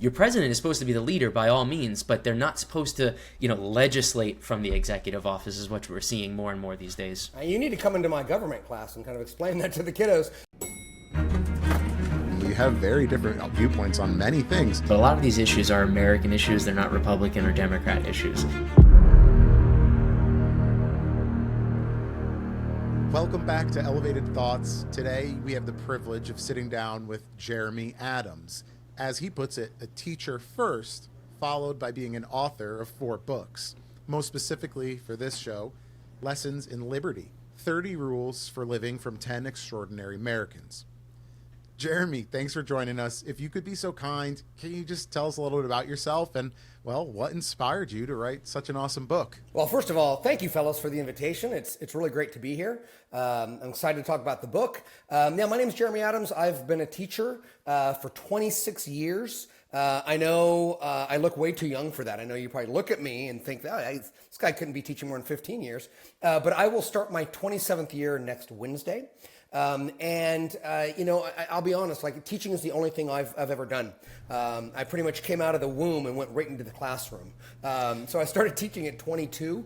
your president is supposed to be the leader by all means, but they're not supposed to, legislate from the executive office, is what we're seeing more and more these days. You need to come into my government class and kind of explain that to the kiddos. We have very different viewpoints on many things. But a lot of these issues are American issues. They're not Republican or Democrat issues. Welcome back to Elevated Thoughts. Today, we have the privilege of sitting down with Jeremy Adams. As he puts it, a teacher first, followed by being an author of 4 books. Most specifically for this show, Lessons in Liberty, 30 Rules for Living from 10 Extraordinary Americans. Jeremy, thanks for joining us. If you could be so kind, can you just tell us a little bit about yourself and, well, what inspired you to write such an awesome book? Well, first of all, thank you, fellas, for the invitation. It's really great to be here. I'm excited to talk about the book. My name is Jeremy Adams. I've been a teacher for 26 years. I know I look way too young for that. I know you probably look at me and think, this guy couldn't be teaching more than 15 years. But I will start my 27th year next Wednesday. I'll be honest, like teaching is the only thing I've ever done. I pretty much came out of the womb and went right into the classroom. So I started teaching at 22.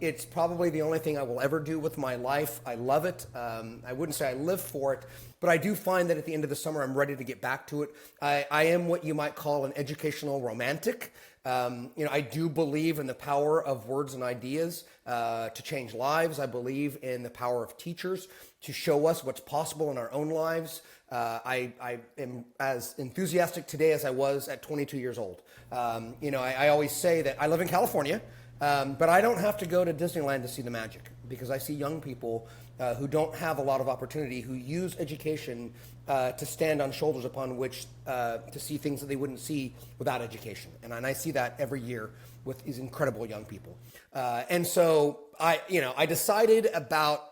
It's probably the only thing I will ever do with my life. I love it. I wouldn't say I live for it, but I do find that at the end of the summer, I'm ready to get back to it. I am what you might call an educational romantic. I do believe in the power of words and ideas to change lives. I believe in the power of teachers to show us what's possible in our own lives. I am as enthusiastic today as I was at 22 years old. I always say that I live in California, but I don't have to go to Disneyland to see the magic, because I see young people who don't have a lot of opportunity, who use education to stand on shoulders upon which to see things that they wouldn't see without education. And I see that every year with these incredible young people. And so I decided about,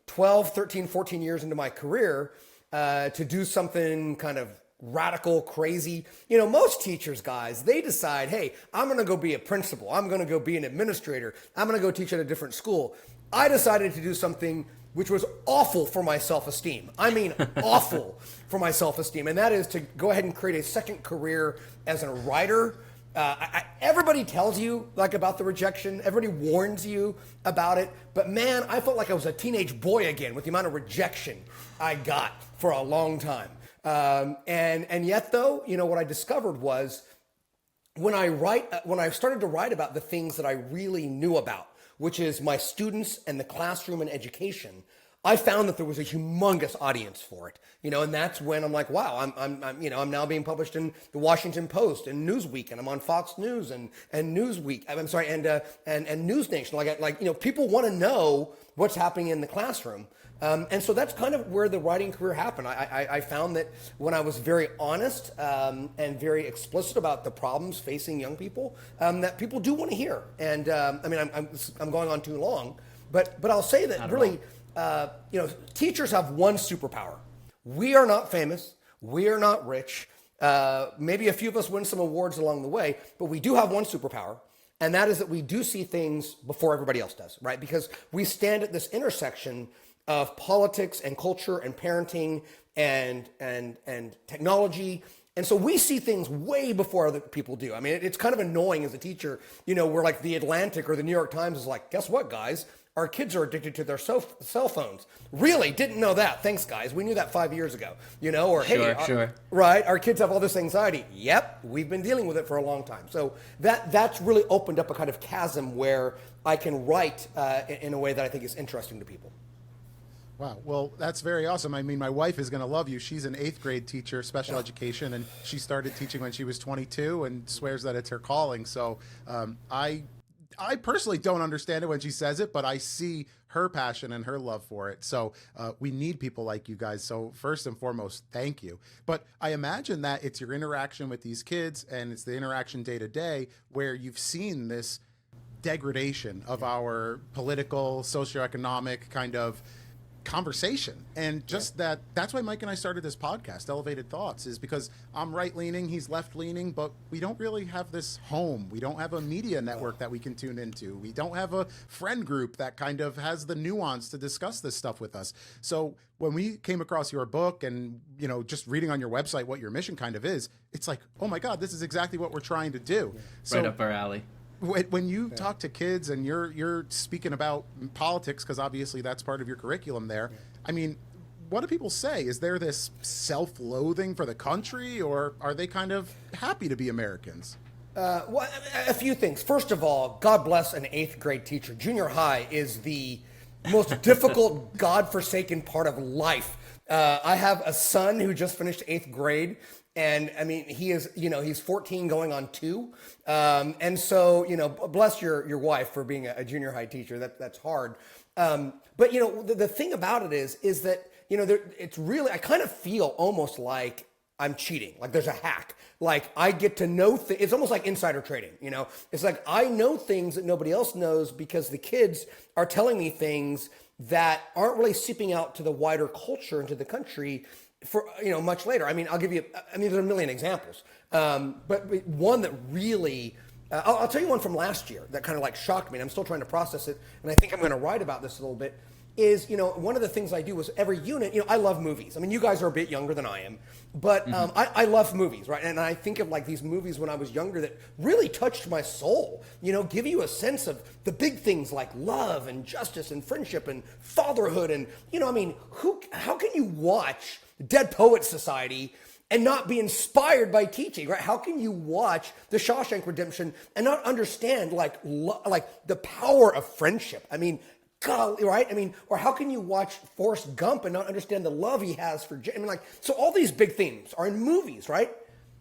12, 13, 14 years into my career to do something kind of radical, crazy. Most teachers, guys, they decide, hey, I'm going to go be a principal. I'm going to go be an administrator. I'm going to go teach at a different school. I decided to do something which was awful for my self-esteem. I mean, awful for my self-esteem. And that is to go ahead and create a second career as a writer. Everybody tells you about the rejection. Everybody warns you about it. But man, I felt like I was a teenage boy again with the amount of rejection I got for a long time. And yet though, what I discovered was when I started to write about the things that I really knew about, which is my students and the classroom and education, I found that there was a humongous audience for it, and that's when I'm like, wow, I'm now being published in the Washington Post and Newsweek, and I'm on Fox News and Newsweek. I'm sorry, and News Nation. People want to know what's happening in the classroom. And so that's kind of where the writing career happened. I found that when I was very honest and very explicit about the problems facing young people, that people do want to hear. And I'm going on too long, but I'll say that really, teachers have one superpower. We are not famous. We are not rich. Maybe a few of us win some awards along the way, but we do have one superpower. And that is that we do see things before everybody else does, right? Because we stand at this intersection of politics and culture and parenting and technology. And so we see things way before other people do. I mean, it's kind of annoying as a teacher, where like the Atlantic or the New York Times is like, guess what, guys? Our kids are addicted to their cell phones. Really? Didn't know that. Thanks, guys. We knew that 5 years ago. Or Sure. Right? Our kids have all this anxiety. Yep, we've been dealing with it for a long time. So that's really opened up a kind of chasm where I can write in a way that I think is interesting to people. Wow. Well, that's very awesome. I mean, my wife is going to love you. She's an 8th grade teacher, special education, and she started teaching when she was 22 and swears that it's her calling. So I personally don't understand it when she says it, but I see her passion and her love for it. So we need people like you guys. So first and foremost, thank you. But I imagine that it's your interaction with these kids and it's the interaction day to day where you've seen this degradation of our political, socioeconomic kind of conversation. And just that's why Mike and I started this podcast, Elevated Thoughts, is because I'm right leaning, he's left leaning, but we don't really have this home. We don't have a media network that we can tune into. We don't have a friend group that kind of has the nuance to discuss this stuff with us. So when we came across your book and, you know, just reading on your website what your mission kind of is, it's like, oh my God, this is exactly what we're trying to do. So, right up our alley. when you talk to kids and you're speaking about politics, because obviously that's part of your curriculum there, I mean, what do people say? Is there this self-loathing for the country, or are they kind of happy to be Americans? Well, a few things. First of all, God bless an 8th grade teacher. Junior high is the most difficult, godforsaken part of life. I have a son who just finished 8th grade. And I mean, he is, you know, he's 14 going on 2. And so, you know, bless your wife for being a junior high teacher. That's hard. But, you know, the thing about it is that, you know, it's really, I kind of feel almost like I'm cheating. Like there's a hack. Like I get to know it's almost like insider trading, you know? It's like I know things that nobody else knows because the kids are telling me things that aren't really seeping out to the wider culture and to the country for, you know, much later. I mean, I'll give you, I mean, there's a million examples. But one that really, I'll tell you one from last year that kind of like shocked me, and I'm still trying to process it, and I think I'm going to write about this a little bit, is, you know, one of the things I do is every unit, you know, I love movies. I mean, you guys are a bit younger than I am, but I love movies, right? And I think of like these movies when I was younger that really touched my soul, you know, give you a sense of the big things like love and justice and friendship and fatherhood. And, you know, I mean, how can you watch Dead Poets Society and not be inspired by teaching, right? How can you watch The Shawshank Redemption and not understand like the power of friendship? I mean, golly, right? I mean, or how can you watch Forrest Gump and not understand the love he has for I mean, like, so all these big themes are in movies, right?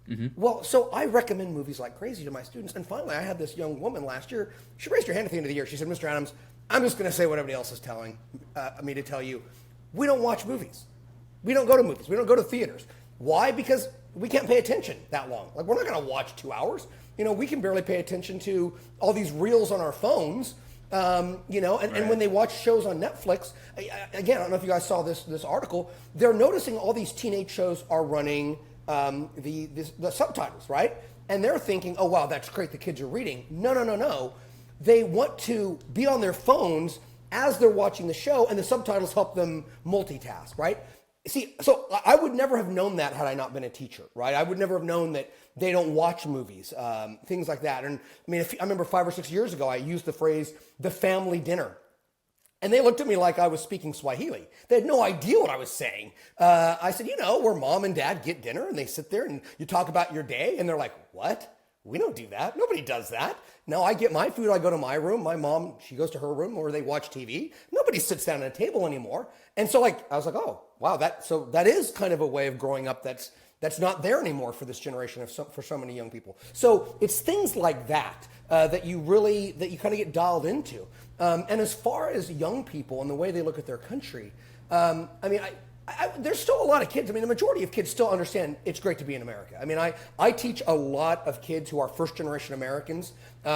Mm-hmm. Well, so I recommend movies like crazy to my students. And finally, I had this young woman last year. She raised her hand at the end of the year. She said, Mr. Adams, I'm just going to say what everybody else is telling me to tell you. We don't watch movies. We don't go to movies. We don't go to theaters. Why? Because we can't pay attention that long. Like, we're not going to watch 2 hours. You know, we can barely pay attention to all these reels on our phones. You know, and when they watch shows on Netflix, again, I don't know if you guys saw this article, they're noticing all these teenage shows are running the subtitles, right? And they're thinking, oh, wow, that's great, the kids are reading. No. They want to be on their phones as they're watching the show, and the subtitles help them multitask, right? See, so I would never have known that had I not been a teacher, right? I would never have known that they don't watch movies, things like that. And I mean, I remember 5 or 6 years ago, I used the phrase, the family dinner. And they looked at me like I was speaking Swahili. They had no idea what I was saying. I said, you know, where mom and dad get dinner and they sit there and you talk about your day. And they're like, what? We don't do that. Nobody does that. No, I get my food. I go to my room. My mom, she goes to her room where they watch TV. Nobody sits down at a table anymore. And so I was like, oh, wow, that is kind of a way of growing up that's not there anymore for this generation for so many young people. So it's things like that that you kind of get dialed into. And as far as young people and the way they look at their country, I mean, there's still a lot of kids. I mean, the majority of kids still understand it's great to be in America. I mean, I teach a lot of kids who are first-generation Americans. You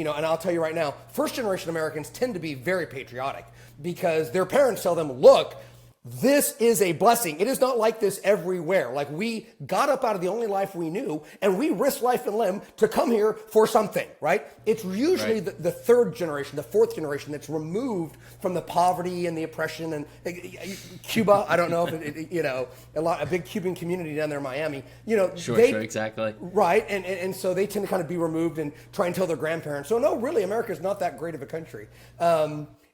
know, and I'll tell you right now, first-generation Americans tend to be very patriotic because their parents tell them, look, this is a blessing. It is not like this everywhere. Like, we got up out of the only life we knew, and we risked life and limb to come here for something, right? It's usually the third generation, the fourth generation that's removed from the poverty and the oppression. And Cuba, I don't know if you know, a big Cuban community down there in Miami. You know, sure, exactly. Right, and so they tend to kind of be removed and try and tell their grandparents. So no, really, America is not that great of a country.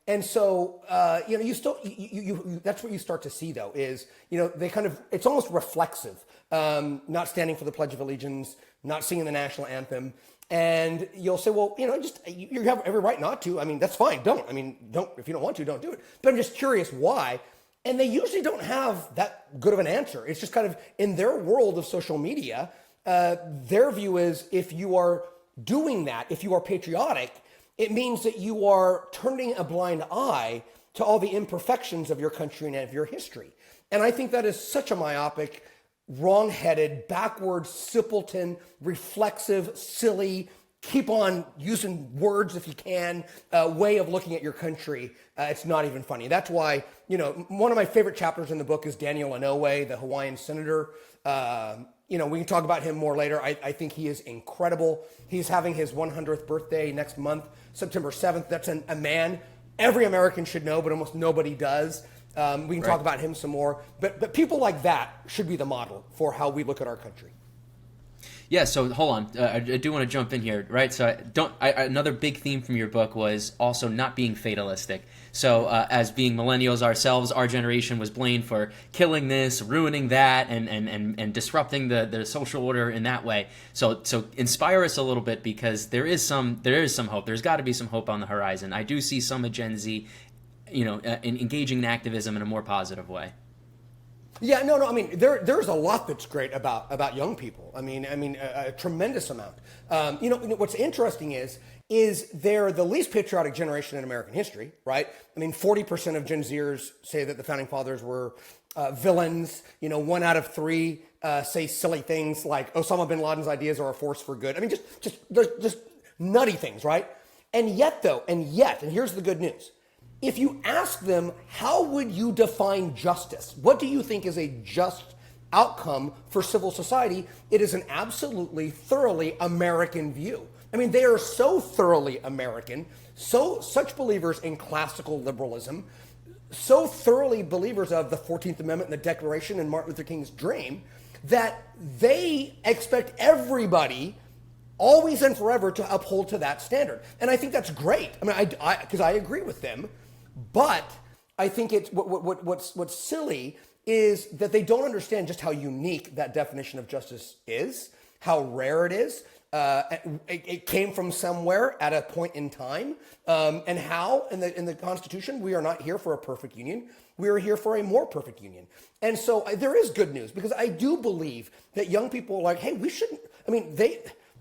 And so, you know, you that's what you start to see, though, is, you know, they kind of, it's almost reflexive, not standing for the Pledge of Allegiance, not singing the national anthem. And you'll say, well, you know, just, you have every right not to. I mean, that's fine. Don't. I mean, don't, if you don't want to, don't do it. But I'm just curious why. And they usually don't have that good of an answer. It's just kind of in their world of social media, their view is if you are doing that, if you are patriotic, it means that you are turning a blind eye to all the imperfections of your country and of your history. And I think that is such a myopic, wrong-headed, backwards, simpleton, reflexive, silly, keep on using words if you can, way of looking at your country. It's not even funny. That's why, one of my favorite chapters in the book is Daniel Inouye, the Hawaiian senator. We can talk about him more later. I think he is incredible. He's having his 100th birthday next month, September 7th. That's a man every American should know, but almost nobody does. We can talk about him some more. But people like that should be the model for how we look at our country. Yeah, so hold on. I do want to jump in here, right? So another big theme from your book was also not being fatalistic. So as being millennials ourselves, our generation was blamed for killing this, ruining that, and disrupting the social order in that way. So inspire us a little bit, because there is some hope. There's got to be some hope on the horizon. I do see some of Gen Z, engaging in activism in a more positive way. Yeah, no. I mean, there's a lot that's great about young people. I mean, a tremendous amount. What's interesting is they're the least patriotic generation in American history, right? I mean, 40% of Gen Zers say that the founding fathers were villains. 1 out of 3 say silly things like Osama bin Laden's ideas are a force for good. I mean, just nutty things, right? And yet, and here's the good news. If you ask them, how would you define justice? What do you think is a just outcome for civil society? It is an absolutely, thoroughly American view. I mean, they are so thoroughly American, such believers in classical liberalism, so thoroughly believers of the 14th Amendment and the Declaration and Martin Luther King's dream, that they expect everybody always and forever to uphold to that standard. And I think that's great. I mean, because I agree with them. But I think it's what's silly is that they don't understand just how unique that definition of justice is, how rare it is. It came from somewhere at a point in time, and how in the Constitution we are not here for a perfect union. We are here for a more perfect union. And so there is good news, because I do believe that young people are like, hey, we shouldn't. I mean,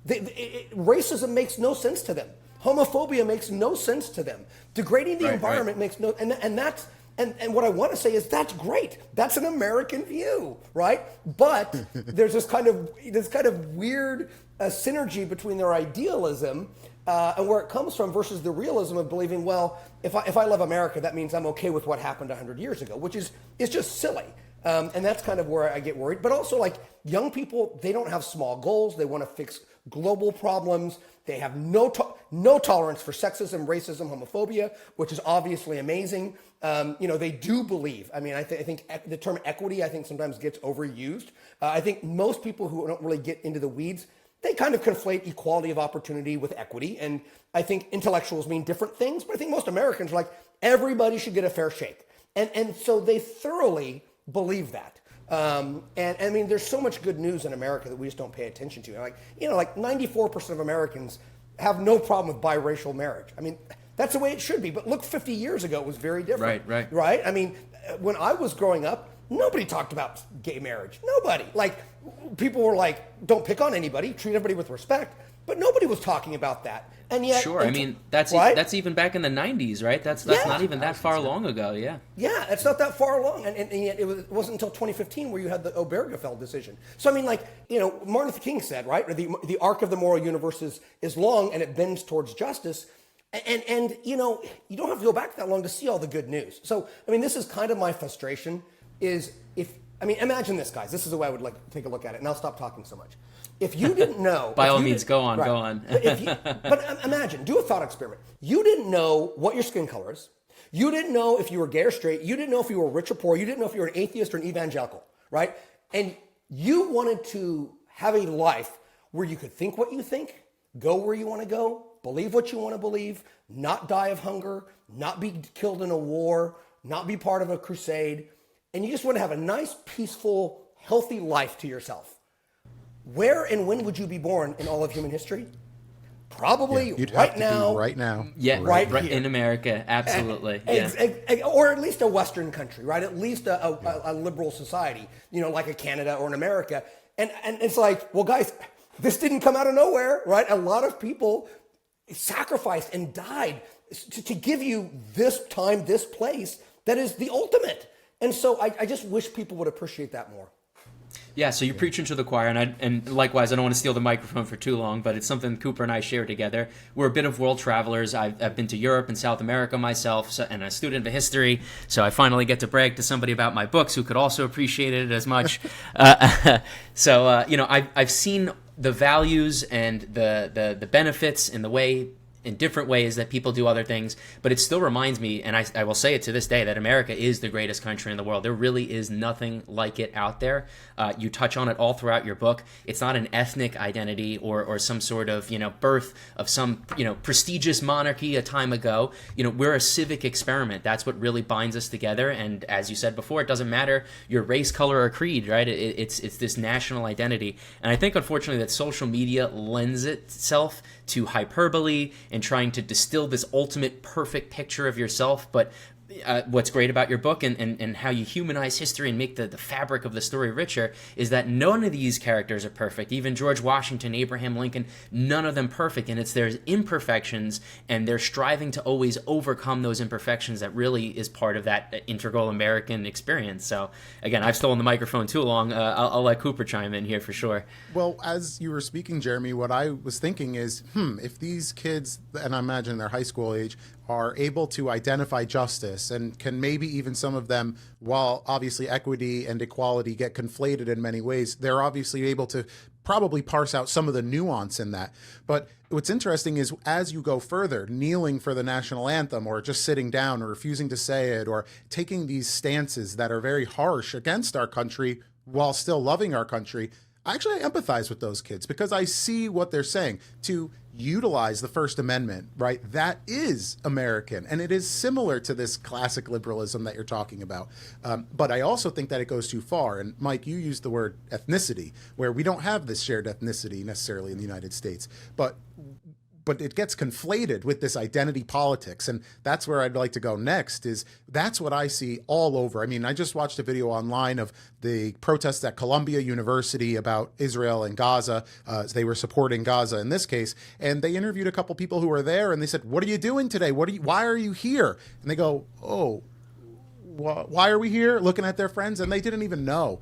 racism makes no sense to them. Homophobia makes no sense to them. Degrading the environment makes no, and what I want to say is that's great. That's an American view, right? But there's this kind of weird synergy between their idealism and where it comes from versus the realism of believing, well, if I love America, that means I'm okay with what happened 100 years ago, which is just silly. And that's kind of where I get worried. But also, like, young people, they don't have small goals. They want to fix global problems. They have no tolerance for sexism, racism, homophobia, which is obviously amazing. They do believe. I mean, I think the term equity, I think sometimes gets overused. I think most people who don't really get into the weeds, they kind of conflate equality of opportunity with equity. And I think intellectuals mean different things, but I think most Americans are like, everybody should get a fair shake. And so they thoroughly believe that. And I mean, there's so much good news in America that we just don't pay attention to. Like 94% of Americans have no problem with biracial marriage. I mean, that's the way it should be. But look, 50 years ago, it was very different. Right? I mean, when I was growing up, nobody talked about gay marriage. Nobody. Like, people were like, don't pick on anybody, treat everybody with respect. But nobody was talking about that. And yet, sure. I mean, that's even back in the 90s, right? That's not even that far long ago. Yeah. Yeah, it's not that far along. And yet it wasn't until 2015 where you had the Obergefell decision. So, I mean, Martin Luther King said, right? The arc of the moral universe is long and it bends towards justice. And you don't have to go back that long to see all the good news. So, I mean, this is kind of my frustration imagine this, guys. This is the way I would like to take a look at it. And I'll stop talking so much. If you didn't know... By all means, go on. But imagine, do a thought experiment. You didn't know what your skin color is. You didn't know if you were gay or straight. You didn't know if you were rich or poor. You didn't know if you were an atheist or an evangelical, right? And you wanted to have a life where you could think what you think, go where you want to go, believe what you want to believe, not die of hunger, not be killed in a war, not be part of a crusade, and you just want to have a nice, peaceful, healthy life to yourself. Where and when would you be born in all of human history? Probably right now. Right now. Yeah, right in America. Absolutely. Or at least a Western country, right? At least a liberal society, like a Canada or an America. And it's like, well, guys, this didn't come out of nowhere, right? A lot of people sacrificed and died to give you this time, this place that is the ultimate. And so I just wish people would appreciate that more. Yeah, so you're preaching to the choir, and likewise, I don't want to steal the microphone for too long, but it's something Cooper and I share together. We're a bit of world travelers. I've been to Europe and South America myself, and a student of history, so I finally get to brag to somebody about my books who could also appreciate it as much. I've seen the values and the benefits in the way, in different ways that people do other things, but it still reminds me, and I will say it to this day, that America is the greatest country in the world. There really is nothing like it out there. You touch on it all throughout your book. It's not an ethnic identity or some sort of birth of some prestigious monarchy a time ago. We're a civic experiment. That's what really binds us together. And as you said before, it doesn't matter your race, color, or creed, right? It's this national identity. And I think unfortunately that social media lends itself to hyperbole and trying to distill this ultimate perfect picture of yourself. But what's great about your book and how you humanize history and make the fabric of the story richer is that none of these characters are perfect. Even George Washington, Abraham Lincoln, none of them perfect. And it's their imperfections and they're striving to always overcome those imperfections that really is part of that integral American experience. So again, I've stolen the microphone too long. I'll let Cooper chime in here for sure. Well, as you were speaking, Jeremy, what I was thinking is, if these kids, and I imagine they're high school age, are able to identify justice and can maybe even some of them, while obviously equity and equality get conflated in many ways, they're obviously able to probably parse out some of the nuance in that. But what's interesting is as you go further, kneeling for the national anthem or just sitting down or refusing to say it or taking these stances that are very harsh against our country while still loving our country, I empathize with those kids because I see what they're saying. To utilize the First Amendment, right? That is American, and it is similar to this classic liberalism that you're talking about. But I also think that it goes too far. And Mike, you used the word ethnicity, where we don't have this shared ethnicity necessarily in the United States, but it gets conflated with this identity politics. And that's where I'd like to go next. Is that's what I see all over. I mean, I just watched a video online of the protests at Columbia University about Israel and Gaza. They were supporting Gaza in this case. And they interviewed a couple people who were there and they said, "What are you doing today? Why are you here?" And they go, "Oh, why are we here?" Looking at their friends, and they didn't even know.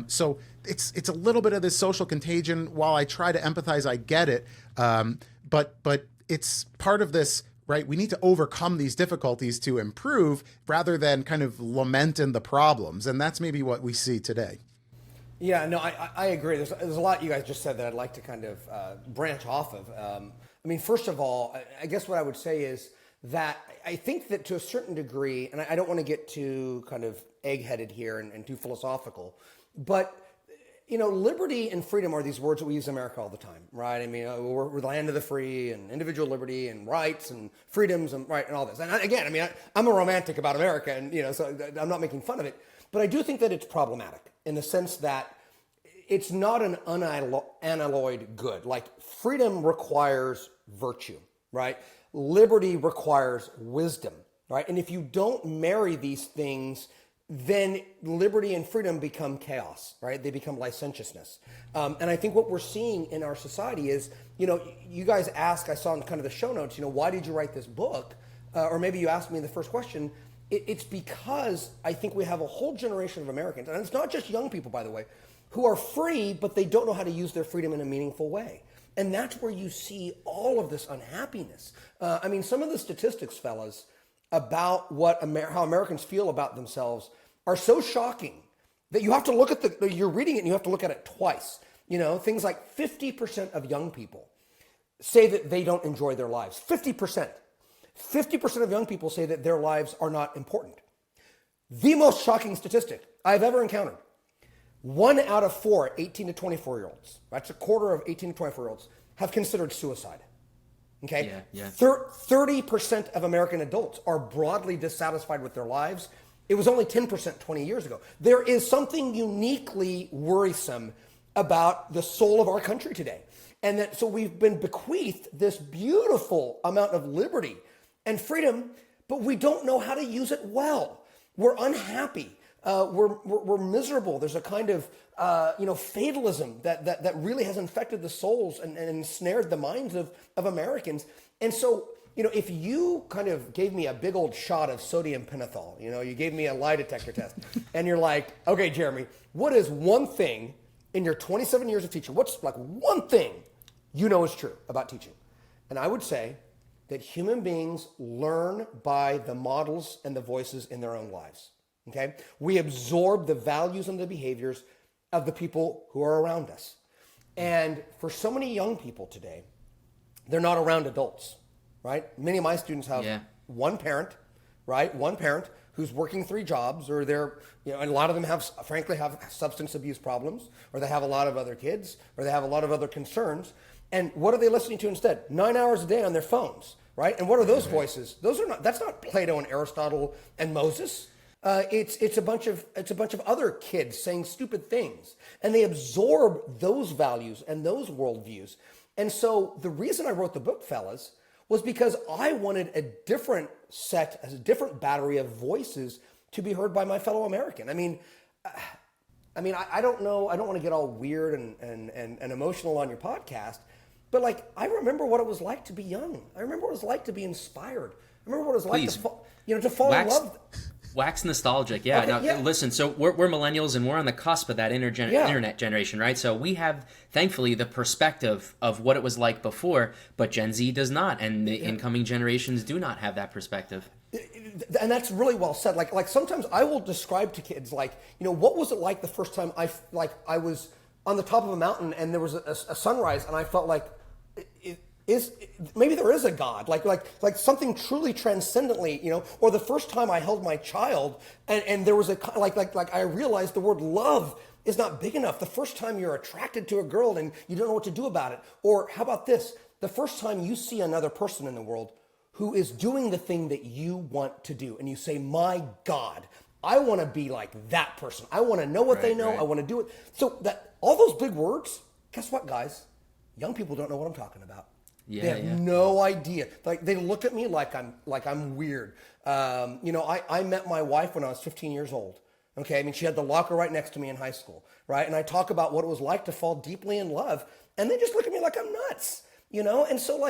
So it's a little bit of this social contagion. While I try to empathize, I get it. But it's part of this, right? We need to overcome these difficulties to improve rather than kind of lament in the problems. And that's maybe what we see today. Yeah, no, I agree. There's a lot you guys just said that I'd like to kind of branch off of. I mean, first of all, I guess what I would say is that I think that to a certain degree, and I don't want to get too kind of egg-headed here and too philosophical, but liberty and freedom are these words that we use in America all the time, right? I mean, we're the land of the free and individual liberty and rights and freedoms and right and all this. And again, I mean, I'm a romantic about America, and so I'm not making fun of it, but I do think that it's problematic in the sense that it's not an unalloyed good. Like freedom requires virtue, right? Liberty requires wisdom, right? And if you don't marry these things, then liberty and freedom become chaos, right? They become licentiousness. And I think what we're seeing in our society is, you guys ask, I saw in kind of the show notes, why did you write this book? Or maybe you asked me in the first question. It's because I think we have a whole generation of Americans, and it's not just young people, by the way, who are free, but they don't know how to use their freedom in a meaningful way. And that's where you see all of this unhappiness. I mean, some of the statistics, fellas, about how Americans feel about themselves are so shocking that you have to look at you're reading it and you have to look at it twice. Things like 50% of young people say that they don't enjoy their lives. 50%. 50% of young people say that their lives are not important. The most shocking statistic I've ever encountered. 1 out of 4 18 to 24-year-olds, that's a quarter of 18 to 24-year-olds, have considered suicide. Okay? Yeah. 30% of American adults are broadly dissatisfied with their lives. It was only 10% 20 years ago. There is something uniquely worrisome about the soul of our country today. And so we've been bequeathed this beautiful amount of liberty and freedom, but we don't know how to use it well. We're unhappy. We're miserable. There's a kind of fatalism that really has infected the souls and ensnared the minds of Americans. And so, if you kind of gave me a big old shot of sodium pentothal, you gave me a lie detector test, and you're like, okay, Jeremy, what is one thing in your 27 years of teaching, what's like one thing you know is true about teaching? And I would say that human beings learn by the models and the voices in their own lives. Okay? We absorb the values and the behaviors of the people who are around us. And for so many young people today, they're not around adults, right? Many of my students have one parent, right? One parent who's working 3 jobs, or they're, and a lot of them have substance abuse problems, or they have a lot of other kids, or they have a lot of other concerns. And what are they listening to instead? 9 hours a day on their phones, right? And what are those voices? That's not Plato and Aristotle and Moses. It's a bunch of other kids saying stupid things, and they absorb those values and those worldviews. And so the reason I wrote the book, fellas, was because I wanted a different battery of voices to be heard by my fellow American. I don't know. I don't want to get all weird and emotional on your podcast, but like, I remember what it was like to be young. I remember what it was like to be inspired. I remember what it was like to fall in love. Wax nostalgic, yeah. Okay, now, yeah. Listen, so we're millennials, and we're on the cusp of that internet generation, right? So we have, thankfully, the perspective of what it was like before, but Gen Z does not, and the incoming generations do not have that perspective. And that's really well said. Like sometimes I will describe to kids, like, what was it like the first time I was on the top of a mountain and there was a sunrise, and I felt like, maybe there is a God, like something truly transcendently, or the first time I held my child and there was I realized the word love is not big enough. The first time you're attracted to a girl and you don't know what to do about it. Or how about this? The first time you see another person in the world who is doing the thing that you want to do, and you say, my God, I want to be like that person. I want to know what they know. Right. I want to do it. So that all those big words, guess what, guys? Young people don't know what I'm talking about. They have no idea. Like, they look at me like I'm weird. I met my wife when I was 15 years old. Okay, she had the locker right next to me in high school, right? And I talk about what it was like to fall deeply in love, and they just look at me like I'm nuts, And so,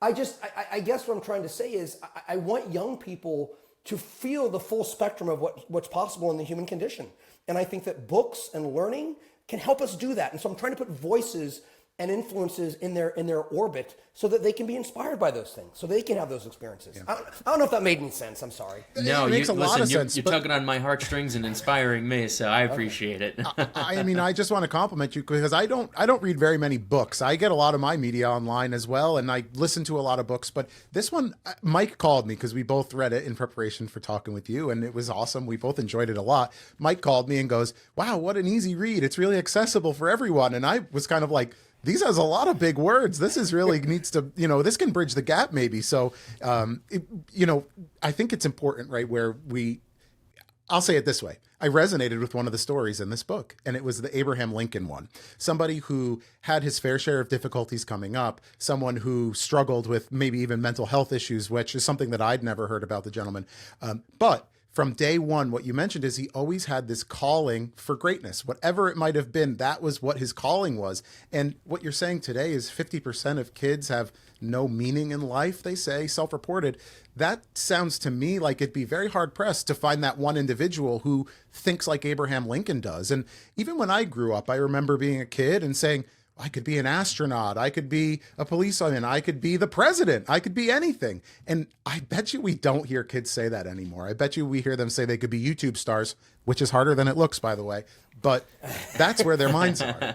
I guess what I'm trying to say is I want young people to feel the full spectrum of what's possible in the human condition, and I think that books and learning can help us do that. And so I'm trying to put voices and influences in their orbit so that they can be inspired by those things, so they can have those experiences. Yeah. I don't know if that made any sense. I'm sorry. No, it makes a lot of sense. You're tugging on my heartstrings and inspiring me, so I appreciate it. I just want to compliment you, because I don't read very many books. I get a lot of my media online as well, and I listen to a lot of books. But this one, Mike called me because we both read it in preparation for talking with you, and it was awesome. We both enjoyed it a lot. Mike called me and goes, "Wow, what an easy read! It's really accessible for everyone." And I was kind of like, these has a lot of big words. This is really needs to, this can bridge the gap maybe. So, I think it's important, right? I'll say it this way. I resonated with one of the stories in this book, and it was the Abraham Lincoln one. Somebody who had his fair share of difficulties coming up, someone who struggled with maybe even mental health issues, which is something that I'd never heard about the gentleman. But from day one, what you mentioned is he always had this calling for greatness. Whatever it might have been, that was what his calling was. And what you're saying today is 50% of kids have no meaning in life, they say, self-reported. That sounds to me like it'd be very hard-pressed to find that one individual who thinks like Abraham Lincoln does. And even when I grew up, I remember being a kid and saying, I could be an astronaut, I could be a policeman, I could be the president, I could be anything. And I bet you we don't hear kids say that anymore. I bet you we hear them say they could be YouTube stars, which is harder than it looks, by the way. But that's where their minds are.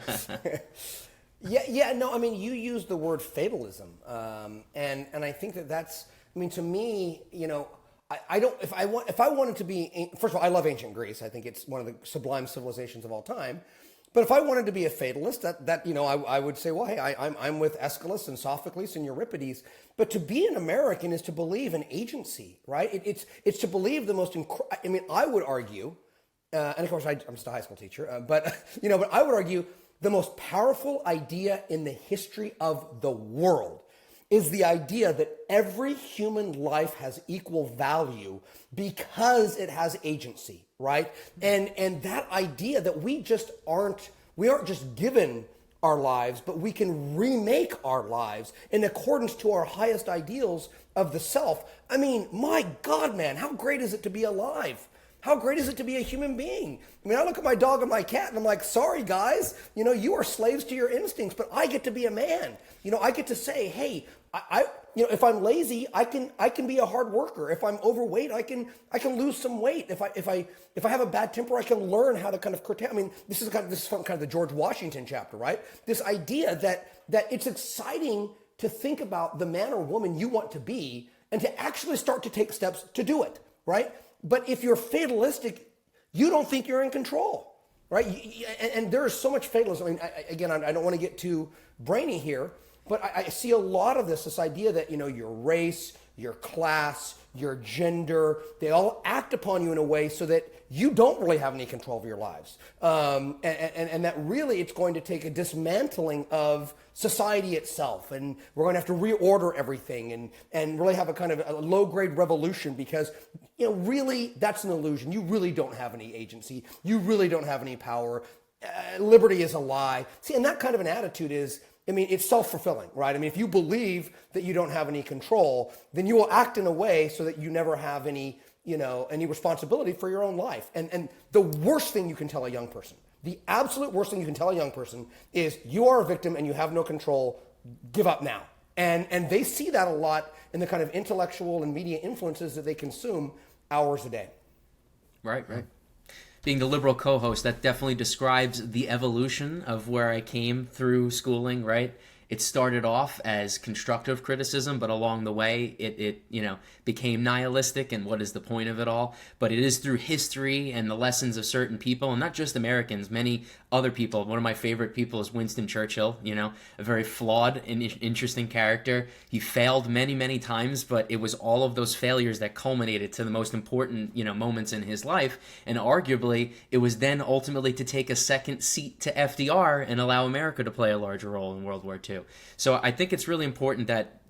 You used the word fatalism. And I think that's, to me, if I wanted to be, first of all, I love ancient Greece. I think it's one of the sublime civilizations of all time. But if I wanted to be a fatalist, I would say, well, hey, I'm with Aeschylus and Sophocles and Euripides. But to be an American is to believe in agency, right? It's to believe the most. I would argue, and of course I'm just a high school teacher, but I would argue the most powerful idea in the history of the world is the idea that every human life has equal value because it has agency, right? And that idea that we aren't just given our lives, but we can remake our lives in accordance to our highest ideals of the self. My God, man, how great is it to be alive? How great is it to be a human being? I mean, I look at my dog and my cat and I'm like, sorry guys, you are slaves to your instincts, but I get to be a man. I get to say, hey, if I'm lazy, I can be a hard worker. If I'm overweight, I can lose some weight. If I have a bad temper, I can learn how to kind of curtail. I mean, this is from kind of the George Washington chapter, right? This idea that it's exciting to think about the man or woman you want to be and to actually start to take steps to do it, right? But if you're fatalistic, you don't think you're in control, right? And there is so much fatalism. I mean, I don't want to get too brainy here, but I see a lot of this idea that, your race, your class, your gender, they all act upon you in a way so that you don't really have any control of your lives. And that really it's going to take a dismantling of society itself. And we're going to have to reorder everything and really have a kind of a low-grade revolution because, really that's an illusion. You really don't have any agency. You really don't have any power. Liberty is a lie. See, and that kind of an attitude is, it's self-fulfilling, right? If you believe that you don't have any control, then you will act in a way so that you never have any responsibility for your own life. And the worst thing you can tell a young person, the absolute worst thing you can tell a young person is you are a victim and you have no control, give up now. And they see that a lot in the kind of intellectual and media influences that they consume hours a day. Right. Being the liberal co-host, that definitely describes the evolution of where I came through schooling, right? It started off as constructive criticism, but along the way, it became nihilistic, and what is the point of it all? But it is through history and the lessons of certain people, and not just Americans, many other people. One of my favorite people is Winston Churchill, a very flawed and interesting character. He failed many, many times, but it was all of those failures that culminated to the most important, moments in his life, and arguably, it was then ultimately to take a second seat to FDR and allow America to play a larger role in World War II. So I think it's really important that,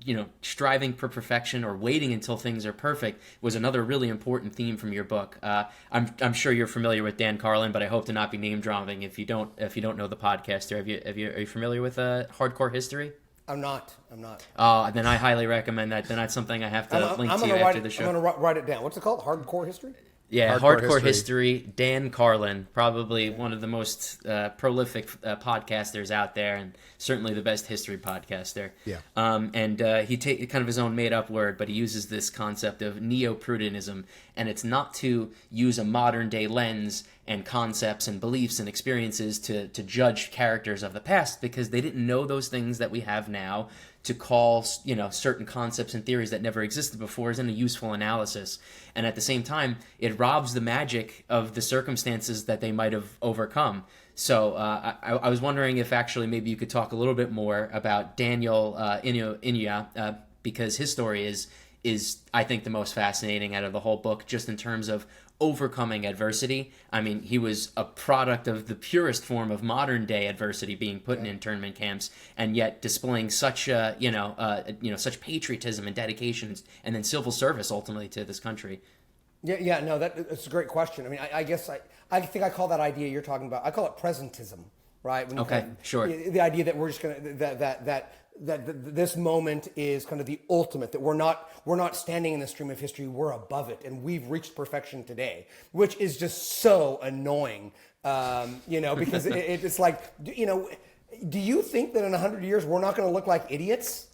striving for perfection or waiting until things are perfect was another really important theme from your book. I'm sure you're familiar with Dan Carlin, but I hope to not be name dropping if you don't know the podcaster. Are you familiar with Hardcore History? I'm not. Then I highly recommend that. Then that's something I have to link to you after the show. I'm going to write it down. What's it called? Hardcore History? Yeah, Hardcore History. Dan Carlin, probably one of the most prolific podcasters out there, and certainly the best history podcaster. Yeah. And he takes kind of his own made-up word, but he uses this concept of neo-Prudeanism, and it's not to use a modern-day lens and concepts and beliefs and experiences to judge characters of the past, because they didn't know those things that we have now. To call, certain concepts and theories that never existed before isn't a useful analysis. And at the same time, it robs the magic of the circumstances that they might have overcome. So I was wondering if actually maybe you could talk a little bit more about Daniel Inouye, because his story is I think the most fascinating out of the whole book, just in terms of overcoming adversity. He was a product of the purest form of modern day adversity, being put in internment camps, and yet displaying such such patriotism and dedication, and then civil service ultimately to this country. Yeah, no, that's a great question. I guess I think I call that idea you're talking about, I call it presentism, right? Sure. The idea that we're just going to that this moment is kind of the ultimate, that we're not standing in the stream of history, we're above it, and we've reached perfection today, which is just so annoying, because it's like, do you think that in 100 years we're not going to look like idiots?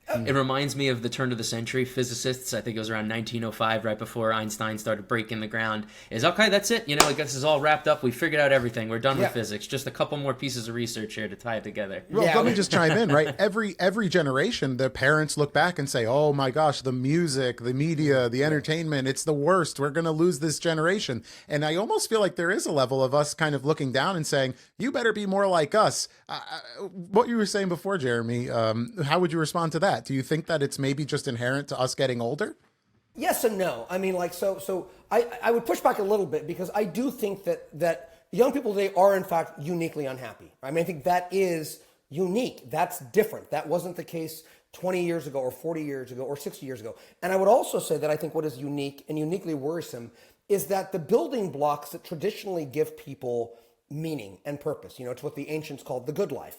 It reminds me of the turn of the century physicists. I think it was around 1905, right before Einstein started breaking the ground. Is okay, that's it. I guess this is all wrapped up. We figured out everything. We're done with physics. Just a couple more pieces of research here to tie it together. Well, let me just chime in, right? Every generation, the parents look back and say, "Oh my gosh, the music, the media, the entertainment, it's the worst. We're going to lose this generation." And I almost feel like there is a level of us kind of looking down and saying, "You better be more like us." What you were saying before, Jeremy, how would you respond to that? Do you think that it's maybe just inherent to us getting older? Yes and no. So I would push back a little bit, because I do think that young people today are in fact uniquely unhappy. I think that is unique. That's different. That wasn't the case 20 years ago or 40 years ago or 60 years ago. And I would also say that I think what is unique and uniquely worrisome is that the building blocks that traditionally give people meaning and purpose, it's what the ancients called the good life.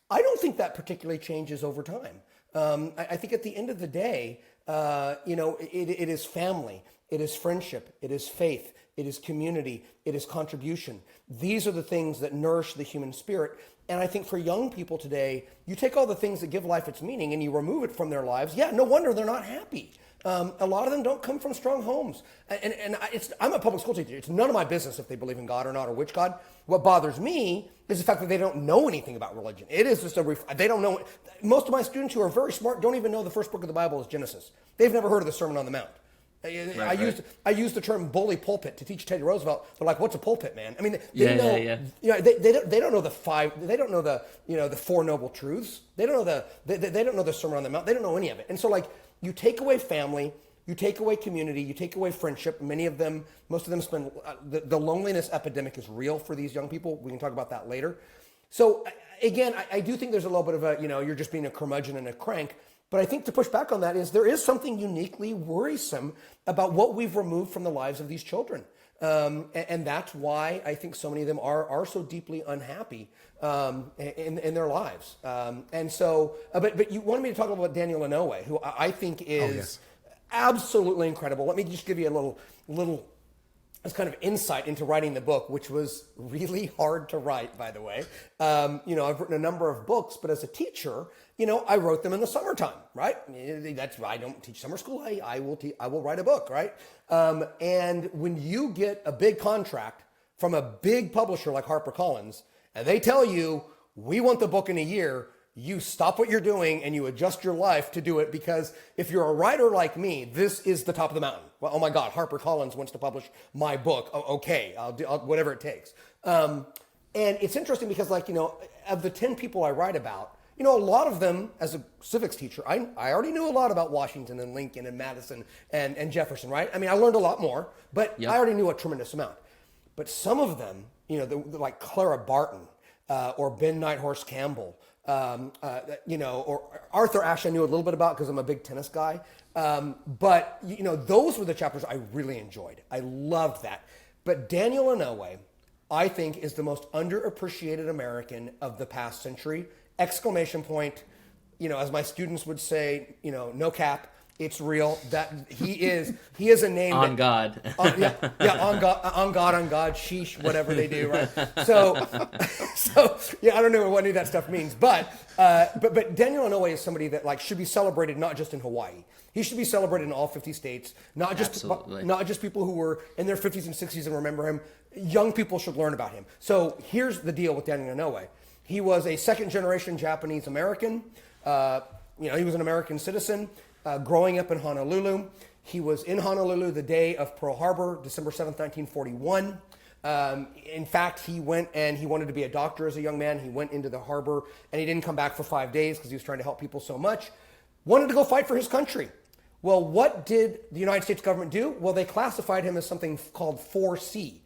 I don't think that particularly changes over time. I think at the end of the day, it is family. It is friendship. It is faith. It is community. It is contribution. These are the things that nourish the human spirit. And I think for young people today, you take all the things that give life its meaning and you remove it from their lives. Yeah, no wonder they're not happy. A lot of them don't come from strong homes. I'm a public school teacher. It's none of my business if they believe in God or not, or which God. What bothers me is the fact that they don't know anything about religion. It is just they don't know. Most of my students who are very smart don't even know the first book of the Bible is Genesis. They've never heard of the Sermon on the Mount. I used the term bully pulpit to teach Teddy Roosevelt. They're like, "What's a pulpit, man?" I mean, they don't know the five. They don't know the four noble truths. They don't know they don't know the Sermon on the Mount. They don't know any of it. And so, like, you take away family, you take away community, you take away friendship. Most of them spend the loneliness epidemic is real for these young people. We can talk about that later. So again, I do think there's a little bit of a you're just being a curmudgeon and a crank. But I think to push back on that is there is something uniquely worrisome about what we've removed from the lives of these children. And that's why I think so many of them are so deeply unhappy in their lives. And so, but you wanted me to talk about Daniel Inouye, who I think is absolutely incredible. Let me just give you a little as kind of insight into writing the book, which was really hard to write, by the way. I've written a number of books, but as a teacher, I wrote them in the summertime, right? That's why I don't teach summer school. I will write a book, right? And when you get a big contract from a big publisher like HarperCollins, and they tell you, we want the book in a year, you stop what you're doing and you adjust your life to do it, because if you're a writer like me, this is the top of the mountain. Well, oh my God, HarperCollins wants to publish my book. Oh, okay, I'll do whatever it takes. And it's interesting because, of the 10 people I write about, a lot of them, as a civics teacher, I already knew a lot about Washington and Lincoln and Madison and Jefferson, right? I mean, I learned a lot more, but I already knew a tremendous amount. But some of them, like Clara Barton or Ben Nighthorse Campbell, or Arthur Ashe I knew a little bit about because I'm a big tennis guy. But those were the chapters I really enjoyed. I loved that. But Daniel Inouye, I think, is the most underappreciated American of the past century. Exclamation point, as my students would say, no cap, it's real. That he is a name on God. On God, sheesh, whatever they do, right? So I don't know what any of that stuff means, but Daniel Inouye is somebody that should be celebrated not just in Hawaii. He should be celebrated in all 50 states, not just people who were in their 50s and 60s and remember him. Young people should learn about him. So here's the deal with Daniel Inouye. He was a second-generation Japanese American. He was an American citizen growing up in Honolulu. He was in Honolulu the day of Pearl Harbor, December 7th, 1941. In fact, he went and he wanted to be a doctor as a young man. He went into the harbor and he didn't come back for 5 days because he was trying to help people so much. Wanted to go fight for his country. Well, what did the United States government do? Well, they classified him as something called 4C,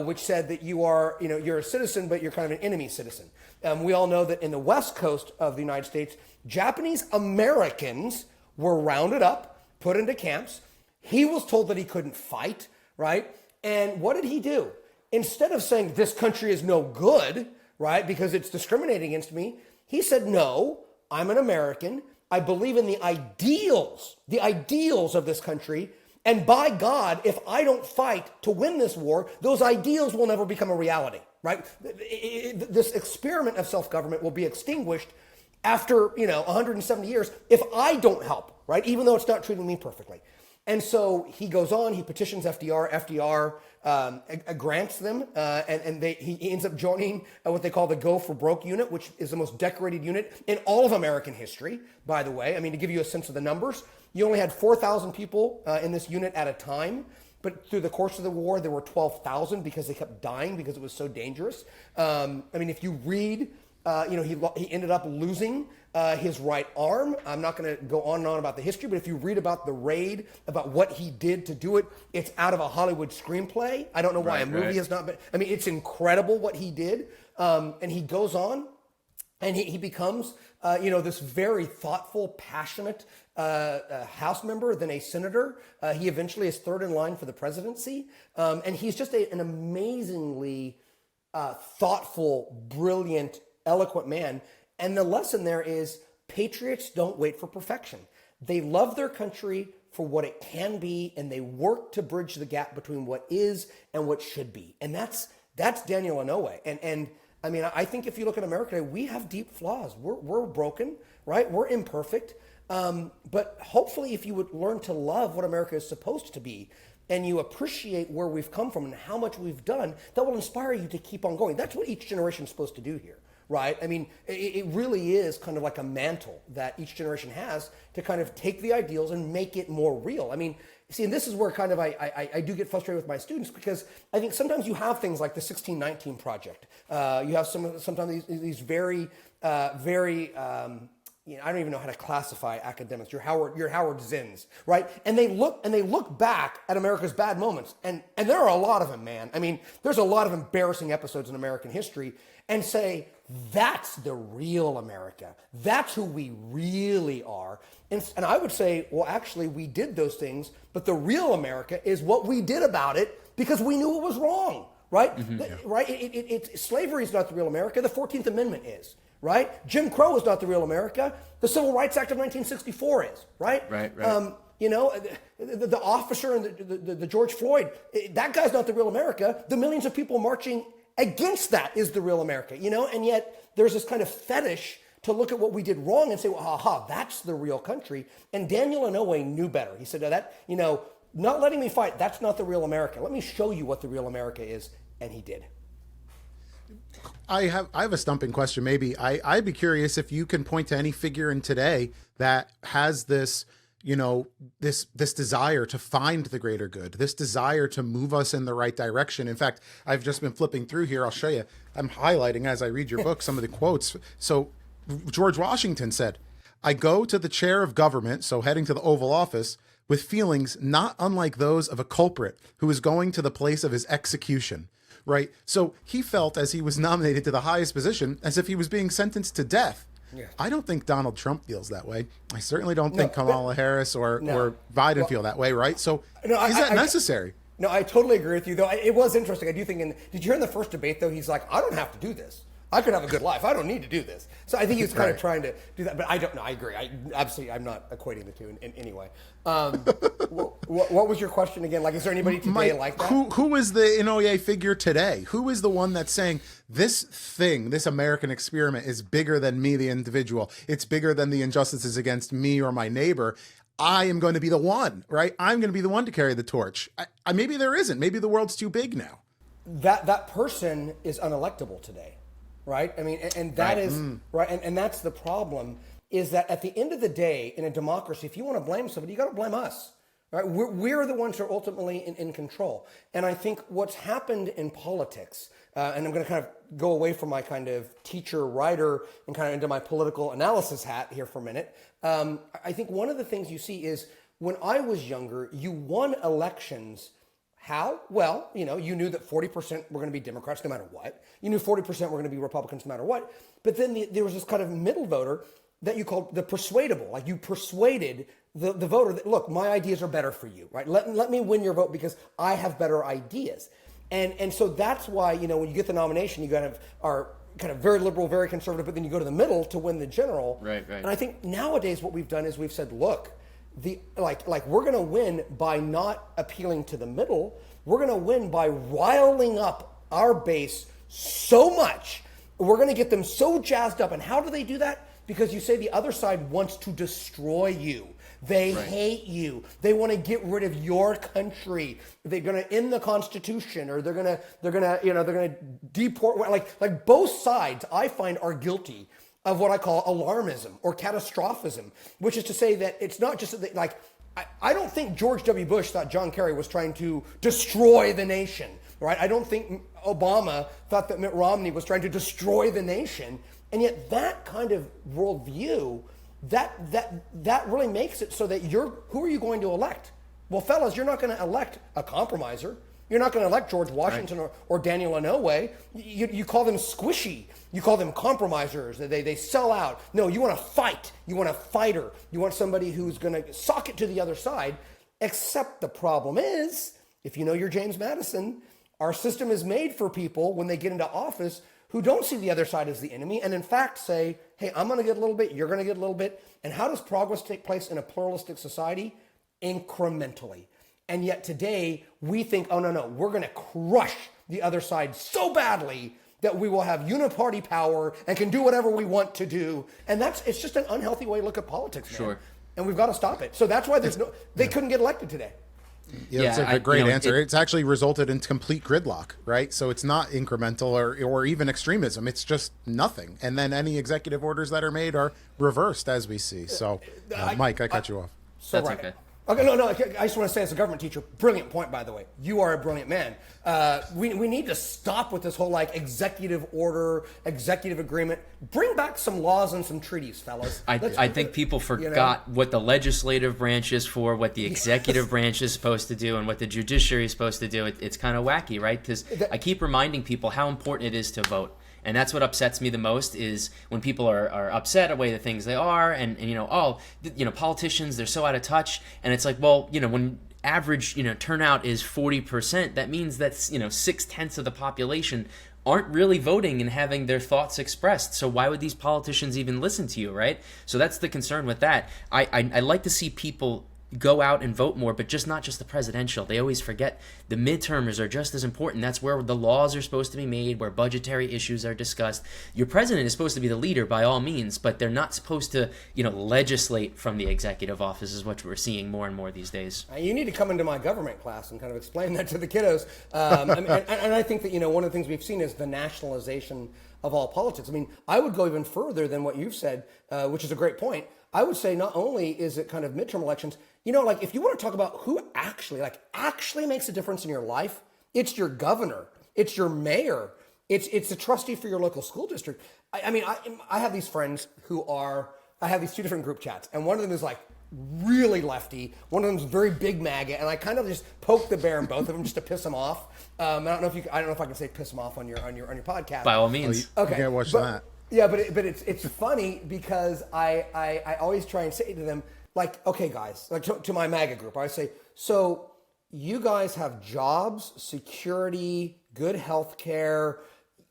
which said that you're a citizen, but you're kind of an enemy citizen. We all know that in the west coast of the United States, Japanese Americans were rounded up, put into camps. He was told that he couldn't fight, right? And what did he do? Instead of saying this country is no good, right, because it's discriminating against me, he said, no, I'm an American. I believe in the ideals of this country. And by God, if I don't fight to win this war, those ideals will never become a reality, right? This experiment of self-government will be extinguished after, 170 years if I don't help, right? Even though it's not treating me perfectly. And so he goes on, he petitions FDR. FDR grants them, and he ends up joining what they call the Go for Broke unit, which is the most decorated unit in all of American history, by the way. I mean, to give you a sense of the numbers, you only had 4,000 people in this unit at a time, but through the course of the war, there were 12,000 because they kept dying because it was so dangerous. If you read, he ended up losing his right arm. I'm not going to go on and on about the history, but if you read about the raid, about what he did to do it, it's out of a Hollywood screenplay. I don't know why a movie has not been. I mean, it's incredible what he did. And he goes on and he becomes, this very thoughtful, passionate House member, then a senator. He eventually is third in line for the presidency. And he's just an amazingly thoughtful, brilliant, eloquent man. And the lesson there is patriots don't wait for perfection. They love their country for what it can be, and they work to bridge the gap between what is and what should be. And that's Daniel Inouye. And I mean, I think if you look at America today, we have deep flaws. We're broken, right? We're imperfect. But hopefully if you would learn to love what America is supposed to be, and you appreciate where we've come from and how much we've done, that will inspire you to keep on going. That's what each generation is supposed to do here, right? I mean, it really is kind of like a mantle that each generation has to kind of take the ideals and make it more real. I mean, see, and this is where kind of I do get frustrated with my students, because I think sometimes you have things like the 1619 Project. You have sometimes these very I don't even know how to classify academics. Your Howard Zinns, right? And they look back at America's bad moments, and there are a lot of them, man. I mean, there's a lot of embarrassing episodes in American history, and say that's the real America. That's who we really are. And I would say, well, actually, we did those things, but the real America is what we did about it because we knew it was wrong, right? Mm-hmm, right? Slavery is not the real America. The 14th Amendment is. Right? Jim Crow is not the real America. The Civil Rights Act of 1964 is, right? Right. You know, the officer and the George Floyd, that guy's not the real America. The millions of people marching against that is the real America, you know? And yet there's this kind of fetish to look at what we did wrong and say, well, aha, that's the real country. And Daniel Inouye knew better. He said, not letting me fight, that's not the real America. Let me show you what the real America is. And he did. I have a stumping question. Maybe I'd be curious if you can point to any figure in today that has this, this desire to find the greater good, this desire to move us in the right direction. In fact, I've just been flipping through here. I'll show you. I'm highlighting as I read your book some of the quotes. So George Washington said, "I go to the chair of government," so heading to the Oval Office, "with feelings not unlike those of a culprit who is going to the place of his execution." Right. So he felt, as he was nominated to the highest position, as if he was being sentenced to death. Yeah. I don't think Donald Trump feels that way. I certainly don't think Kamala Harris or Biden feel that way. Right. So is that necessary? No, I totally agree with you, though. It was interesting. I do think, did you hear in the first debate, though, he's like, I don't have to do this. I could have a good life. I don't need to do this. So I think he was kind of trying to do that. But I don't know. I agree. I'm not equating the two in any way. What was your question again? Like, is there anybody today like that? Who is the Inouye figure today? Who is the one that's saying this thing, this American experiment is bigger than me, the individual. It's bigger than the injustices against me or my neighbor. I am going to be the one, right? I'm going to be the one to carry the torch. Maybe there isn't. Maybe the world's too big now. That person is unelectable today. Right? I mean, and that is right. And that's the problem, is that at the end of the day, in a democracy, if you want to blame somebody, you got to blame us. Right? We're the ones who are ultimately in control. And I think what's happened in politics, and I'm going to kind of go away from my kind of teacher, writer, and kind of into my political analysis hat here for a minute. I think one of the things you see is when I was younger, you won elections. How? Well, you knew that 40% were going to be Democrats no matter what. You knew 40% were going to be Republicans no matter what. But then there was this kind of middle voter that you called the persuadable. Like, you persuaded the voter that, look, my ideas are better for you, right? Let me win your vote because I have better ideas. And so that's why, when you get the nomination, you are kind of very liberal, very conservative, but then you go to the middle to win the general. Right. And I think nowadays what we've done is we've said, look, we're going to win by not appealing to the middle. We're going to win by riling up our base so much. We're going to get them so jazzed up. And how do they do that? Because you say the other side wants to destroy you. They hate you. They want to get rid of your country. They're going to end the Constitution, or they're going to deport. Like both sides, I find, are guilty of what I call alarmism or catastrophism, which is to say that it's not just that, I don't think George W. Bush thought John Kerry was trying to destroy the nation, right? I don't think Obama thought that Mitt Romney was trying to destroy the nation. And yet that kind of worldview, that really makes it so that who are you going to elect? Well, fellas, you're not going to elect a compromiser. You're not going to elect George Washington or Daniel Inouye. You call them squishy. You call them compromisers. They sell out. No, you want to fight. You want a fighter. You want somebody who's going to sock it to the other side. Except the problem is, if you know you're James Madison, our system is made for people when they get into office who don't see the other side as the enemy and in fact say, hey, I'm going to get a little bit, you're going to get a little bit. And how does progress take place in a pluralistic society? incrementally. And yet today we think, oh, no, we're going to crush the other side so badly that we will have uniparty power and can do whatever we want to do. And it's just an unhealthy way to look at politics, man. Sure. And we've got to stop it. So that's why they couldn't get elected today. Yeah, that's a great answer. It's actually resulted in complete gridlock, right? So it's not incremental or even extremism. It's just nothing. And then any executive orders that are made are reversed, as we see. So, Mike, I cut you off. So That's right. okay. Okay, no. I just want to say, as a government teacher, brilliant point, by the way. You are a brilliant man. We need to stop with this whole executive order, executive agreement. Bring back some laws and some treaties, fellas. I think people forgot what the legislative branch is for, what the executive branch is supposed to do, and what the judiciary is supposed to do. It's kind of wacky, right? Because I keep reminding people how important it is to vote. And that's what upsets me the most is when people are upset away the things they are and politicians, they're so out of touch. And it's like, well, when average, turnout is 40%, that means that, 6/10 of the population aren't really voting and having their thoughts expressed. So why would these politicians even listen to you, right? So that's the concern with that. I like to see people go out and vote more, but not just the presidential. They always forget the midtermers are just as important. That's where the laws are supposed to be made, where budgetary issues are discussed. Your president is supposed to be the leader by all means, but they're not supposed to, legislate from the executive office is what we're seeing more and more these days. You need to come into my government class and kind of explain that to the kiddos. And I think that, one of the things we've seen is the nationalization of all politics. I mean, I would go even further than what you've said, which is a great point. I would say not only is it kind of midterm elections, if you want to talk about who actually makes a difference in your life, it's your governor, it's your mayor, it's the trustee for your local school district. I have these friends I have these two different group chats, and one of them is really lefty, one of them is very big MAGA, and I kind of just poke the bear in both of them just to piss them off. I don't know if I can say piss them off on your podcast. By all means. Okay, you can't watch that. Yeah, but it's funny because I always try and say to them, okay, guys, to my MAGA group, I say, so you guys have jobs, security, good health care,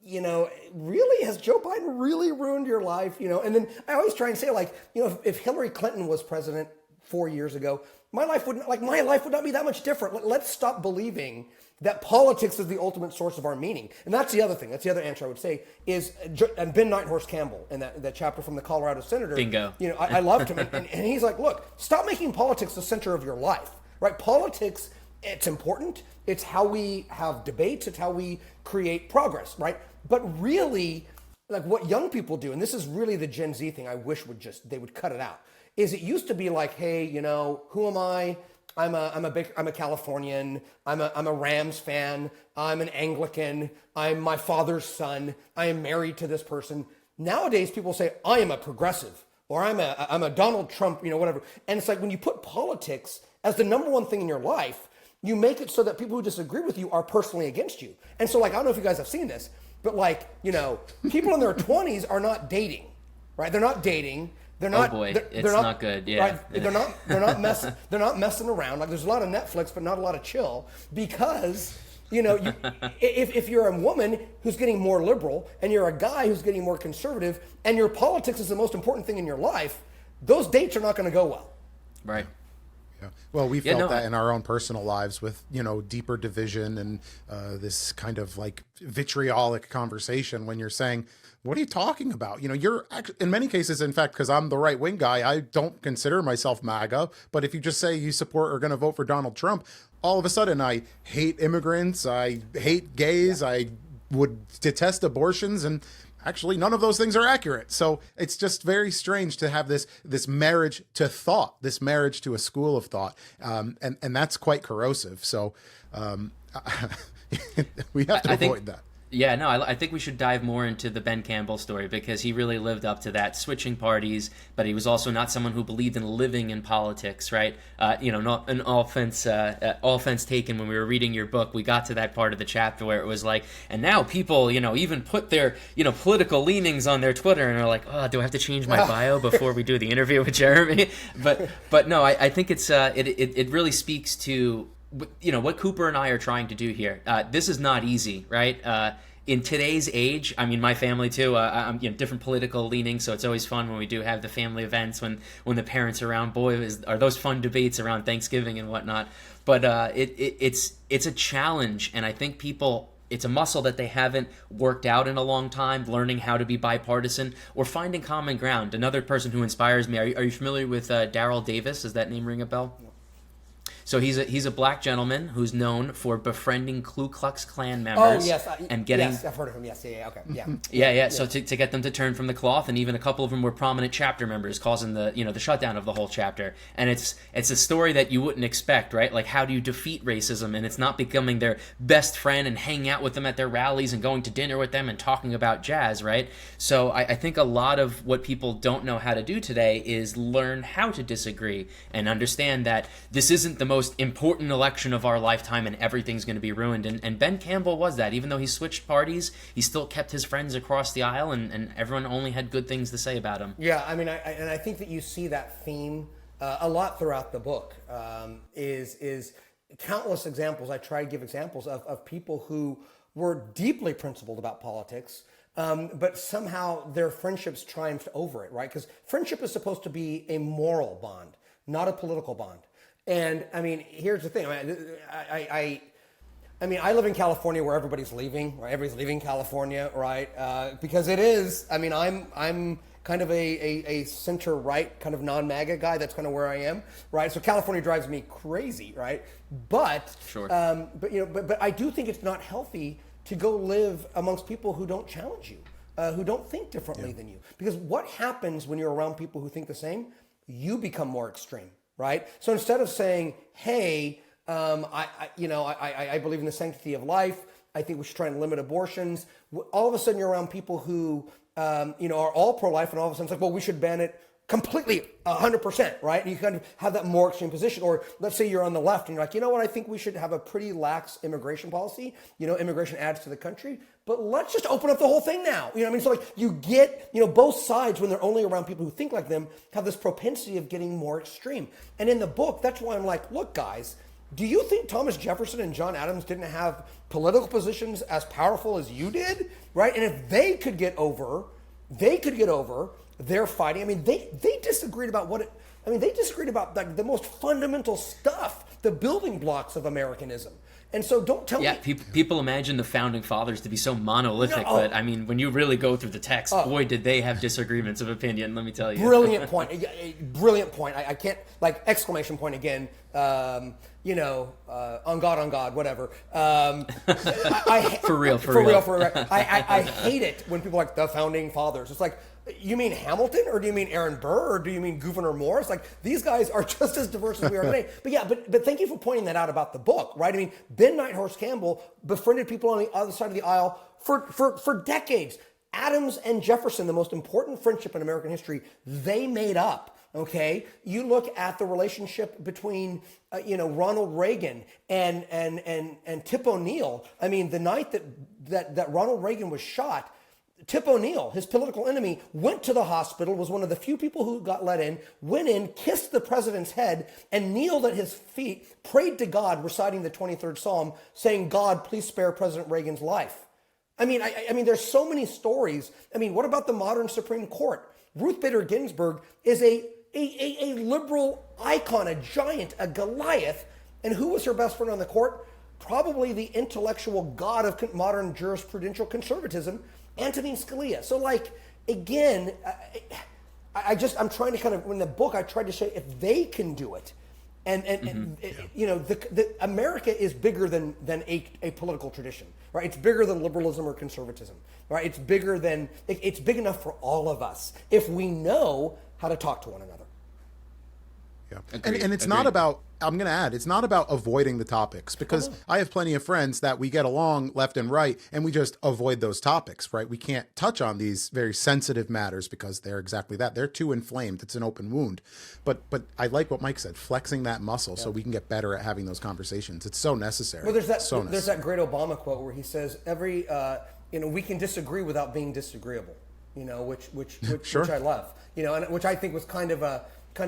really, has Joe Biden really ruined your life? And then I always try and say, if Hillary Clinton was president 4 years ago, my life would not be that much different. Let's stop believing that politics is the ultimate source of our meaning. And that's the other thing. That's the other answer I would say is, and Ben Nighthorse Campbell in that chapter from the Colorado Senator. Bingo. I loved him. And he's like, look, stop making politics the center of your life, right? Politics, it's important. It's how we have debates. It's how we create progress, right? But really, what young people do, and this is really the Gen Z thing I wish they would cut it out, is it used to be hey, who am I? I'm a Californian. I'm a Rams fan. I'm an Anglican. I'm my father's son. I am married to this person. Nowadays, people say I am a progressive or I'm a Donald Trump, whatever. And it's when you put politics as the number one thing in your life, you make it so that people who disagree with you are personally against you. And so I don't know if you guys have seen this, but people in their 20s are not dating, right? They're not dating. They're not. Oh boy, it's not good. Yeah, right? They're not messing. They're not messing around. There's a lot of Netflix, but not a lot of chill because if you're a woman who's getting more liberal and you're a guy who's getting more conservative, and your politics is the most important thing in your life, those dates are not going to go well. Right. Yeah. Well, we felt that in our own personal lives with, deeper division and this kind of vitriolic conversation when you're saying, what are you talking about? You're in many cases, in fact, because I'm the right wing guy, I don't consider myself MAGA. But if you just say you support or going to vote for Donald Trump, all of a sudden I hate immigrants, I hate gays, I would detest abortions, and actually none of those things are accurate. So it's just very strange to have this marriage to thought, this marriage to a school of thought, and that's quite corrosive. So we have to avoid that. Yeah, no, I think we should dive more into the Ben Campbell story because he really lived up to that, switching parties, but he was also not someone who believed in living in politics, right? Not an offense taken. When we were reading your book, we got to that part of the chapter where it was and now people, even put their, political leanings on their Twitter and are like, oh, do I have to change my bio before we do the interview with Jeremy? But no, I think it really speaks to what Cooper and I are trying to do here. This is not easy, right? in today's age, I mean, my family too. I'm different political leaning, so it's always fun when we do have the family events when the parents are around. Boy, are those fun debates around Thanksgiving and whatnot. But it's a challenge, and I think people. It's a muscle that they haven't worked out in a long time, learning how to be bipartisan or finding common ground. Another person who inspires me, are you familiar with Daryl Davis? Does that name ring a bell? So he's a black gentleman who's known for befriending Ku Klux Klan members. Oh, yes. And getting. Yes, I've heard of him. Yes, yeah, okay. Yeah. Yeah. So to get them to turn from the cloth, and even a couple of them were prominent chapter members, causing the shutdown of the whole chapter. And it's a story that you wouldn't expect, right? Like, how do you defeat racism? And it's not becoming their best friend and hanging out with them at their rallies and going to dinner with them and talking about jazz, right? So I think a lot of what people don't know how to do today is learn how to disagree and understand that this isn't the most important election of our lifetime and everything's going to be ruined. And Ben Campbell was that. Even though he switched parties, he still kept his friends across the aisle, and everyone only had good things to say about him. Yeah, I mean, I think that you see that theme a lot throughout the book. Is countless examples. I try to give examples of people who were deeply principled about politics, but somehow their friendships triumphed over it, right? Because friendship is supposed to be a moral bond, not a political bond. And I mean, here's the thing. I mean, I live in California where everybody's leaving, right? Everybody's leaving California, right? Because it is. I mean, I'm kind of a center right kind of non-MAGA guy. That's kind of where I am, right? So California drives me crazy, right? But sure. But I do think it's not healthy to go live amongst people who don't challenge you, who don't think differently than you. Because what happens when you're around people who think the same? You become more extreme. Right. So instead of saying, "Hey, I believe in the sanctity of life. I think we should try and limit abortions," all of a sudden you're around people who, are all pro-life, and all of a sudden it's like, "Well, we should ban it completely, 100%." Right? And you kind of have that more extreme position. Or let's say you're on the left and you're like, "You know what? I think we should have a pretty lax immigration policy. Immigration adds to the country, but let's just open up the whole thing now." You know what I mean? So like you get, both sides, when they're only around people who think like them, have this propensity of getting more extreme. And in the book, that's why I'm like, look, guys, do you think Thomas Jefferson and John Adams didn't have political positions as powerful as you did? Right? And if they could get over their fighting. I mean, they disagreed about they disagreed about like the most fundamental stuff, the building blocks of Americanism. And so don't tell me. Yeah, people imagine the founding fathers to be so monolithic, but I mean, when you really go through the text, boy, did they have disagreements of opinion, let me tell you. Brilliant point. Brilliant point. I can't, like, exclamation point again, on God, whatever. For real. I hate it when people are like, the founding fathers. It's like, you mean Hamilton, or do you mean Aaron Burr, or do you mean Gouverneur Morris? Like, these guys are just as diverse as we are today. But thank you for pointing that out about the book, right? I mean, Ben Nighthorse Campbell befriended people on the other side of the aisle for decades. Adams and Jefferson, the most important friendship in American history, they made up. Okay, you look at the relationship between Ronald Reagan and Tip O'Neill. I mean, the night that Ronald Reagan was shot, Tip O'Neill, his political enemy, went to the hospital, was one of the few people who got let in, went in, kissed the president's head, and kneeled at his feet, prayed to God, reciting the 23rd Psalm, saying, "God, please spare President Reagan's life." I mean, there's so many stories. I mean, what about the modern Supreme Court? Ruth Bader Ginsburg is a liberal icon, a giant, a Goliath. And who was her best friend on the court? Probably the intellectual god of modern jurisprudential conservatism, Antonin Scalia. So, like, again, I'm trying to kind of, in the book, I tried to say if they can do it, America is bigger than a political tradition, right? It's bigger than liberalism or conservatism, right? It's bigger than, it's big enough for all of us if we know how to talk to one another. Yeah. And it's not about, I'm going to add, it's not about avoiding the topics, because I have plenty of friends that we get along left and right and we just avoid those topics, right? We can't touch on these very sensitive matters because they're exactly that. They're too inflamed. It's an open wound. But I like what Mike said, flexing that muscle so we can get better at having those conversations. It's so necessary. Well, there's that great Obama quote where he says, we can disagree without being disagreeable, which I love, and which I think was kind of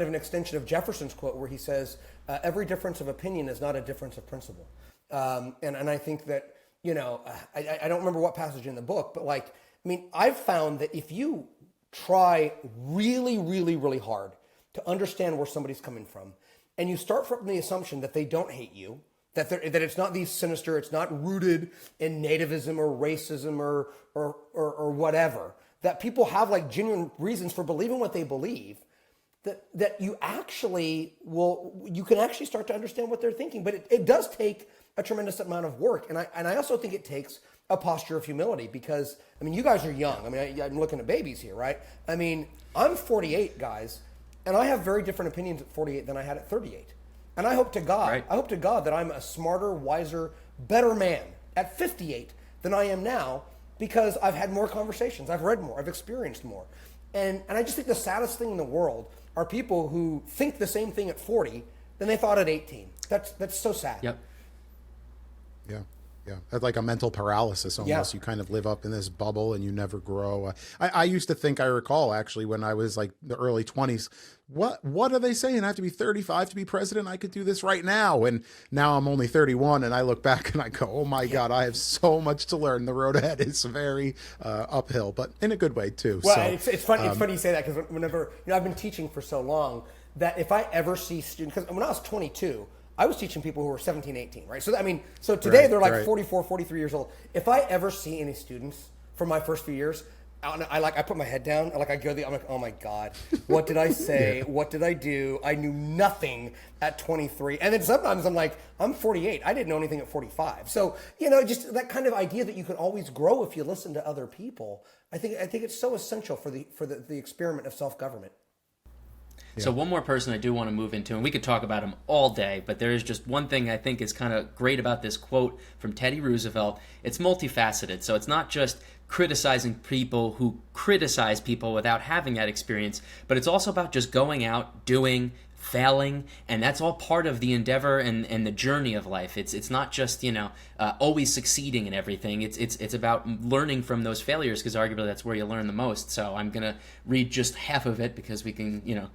an extension of Jefferson's quote where he says, every difference of opinion is not a difference of principle. And I think that I don't remember what passage in the book, but like, I mean, I've found that if you try really, really, really hard to understand where somebody's coming from, and you start from the assumption that they don't hate you, that it's not these sinister, it's not rooted in nativism or racism or whatever, that people have like genuine reasons for believing what they believe, that you can actually start to understand what they're thinking. But it does take a tremendous amount of work. And I also think it takes a posture of humility, because, I mean, you guys are young. I mean, I'm looking at babies here, right? I mean, I'm 48, guys, and I have very different opinions at 48 than I had at 38. And I hope to God, that I'm a smarter, wiser, better man at 58 than I am now, because I've had more conversations, I've read more, I've experienced more. And I just think the saddest thing in the world are people who think the same thing at 40 than they thought at 18. That's so sad. Yep. Yeah. Yeah. That's like a mental paralysis almost. Yeah. You kind of live up in this bubble and you never grow. I used to think, I recall actually when I was like the early 20s, what are they saying? I have to be 35 to be president? I could do this right now. And now I'm only 31 and I look back and I go, oh my God, I have so much to learn. The road ahead is very uphill, but in a good way too. Well, so, it's funny. It's funny you say that, because whenever, I've been teaching for so long that if I ever see students, because when I was 22, I was teaching people who were 17, 18, right? So, I mean, so today they're like 44, 43 years old. If I ever see any students from my first few years, I put my head down, I'm like, oh my God, what did I say? What did I do? I knew nothing at 23. And then sometimes I'm like, I'm 48. I didn't know anything at 45. So, just that kind of idea that you can always grow if you listen to other people. I think it's so essential for the experiment of self-government. So one more person I do want to move into, and we could talk about him all day, but there is just one thing I think is kind of great about this quote from Teddy Roosevelt. It's multifaceted. So it's not just criticizing people who criticize people without having that experience, but it's also about just going out, doing, failing, and that's all part of the endeavor and the journey of life. It's not just always succeeding in everything. It's about learning from those failures, because arguably that's where you learn the most. So I'm gonna read just half of it because we can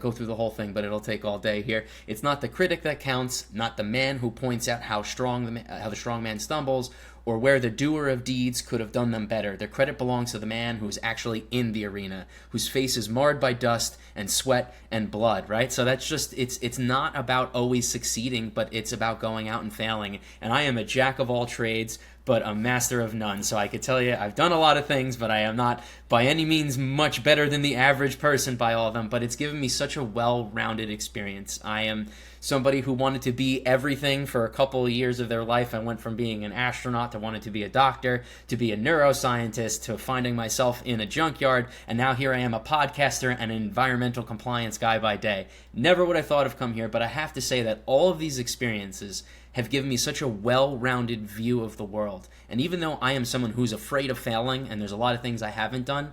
go through the whole thing, but it'll take all day here. It's not the critic that counts, not the man who points out how the strong man stumbles, or where the doer of deeds could have done them better. The credit belongs to the man who's actually in the arena, whose face is marred by dust and sweat and blood, right? So that's just, it's not about always succeeding, but it's about going out and failing. And I am a jack of all trades, but a master of none. So I could tell you I've done a lot of things, but I am not by any means much better than the average person by all of them. But it's given me such a well-rounded experience. I am somebody who wanted to be everything for a couple of years of their life. I went from being an astronaut to wanting to be a doctor, to be a neuroscientist, to finding myself in a junkyard, and now here I am, a podcaster and an environmental compliance guy by day. Never would I thought of come here, but I have to say that all of these experiences have given me such a well-rounded view of the world. And even though I am someone who's afraid of failing, and there's a lot of things I haven't done,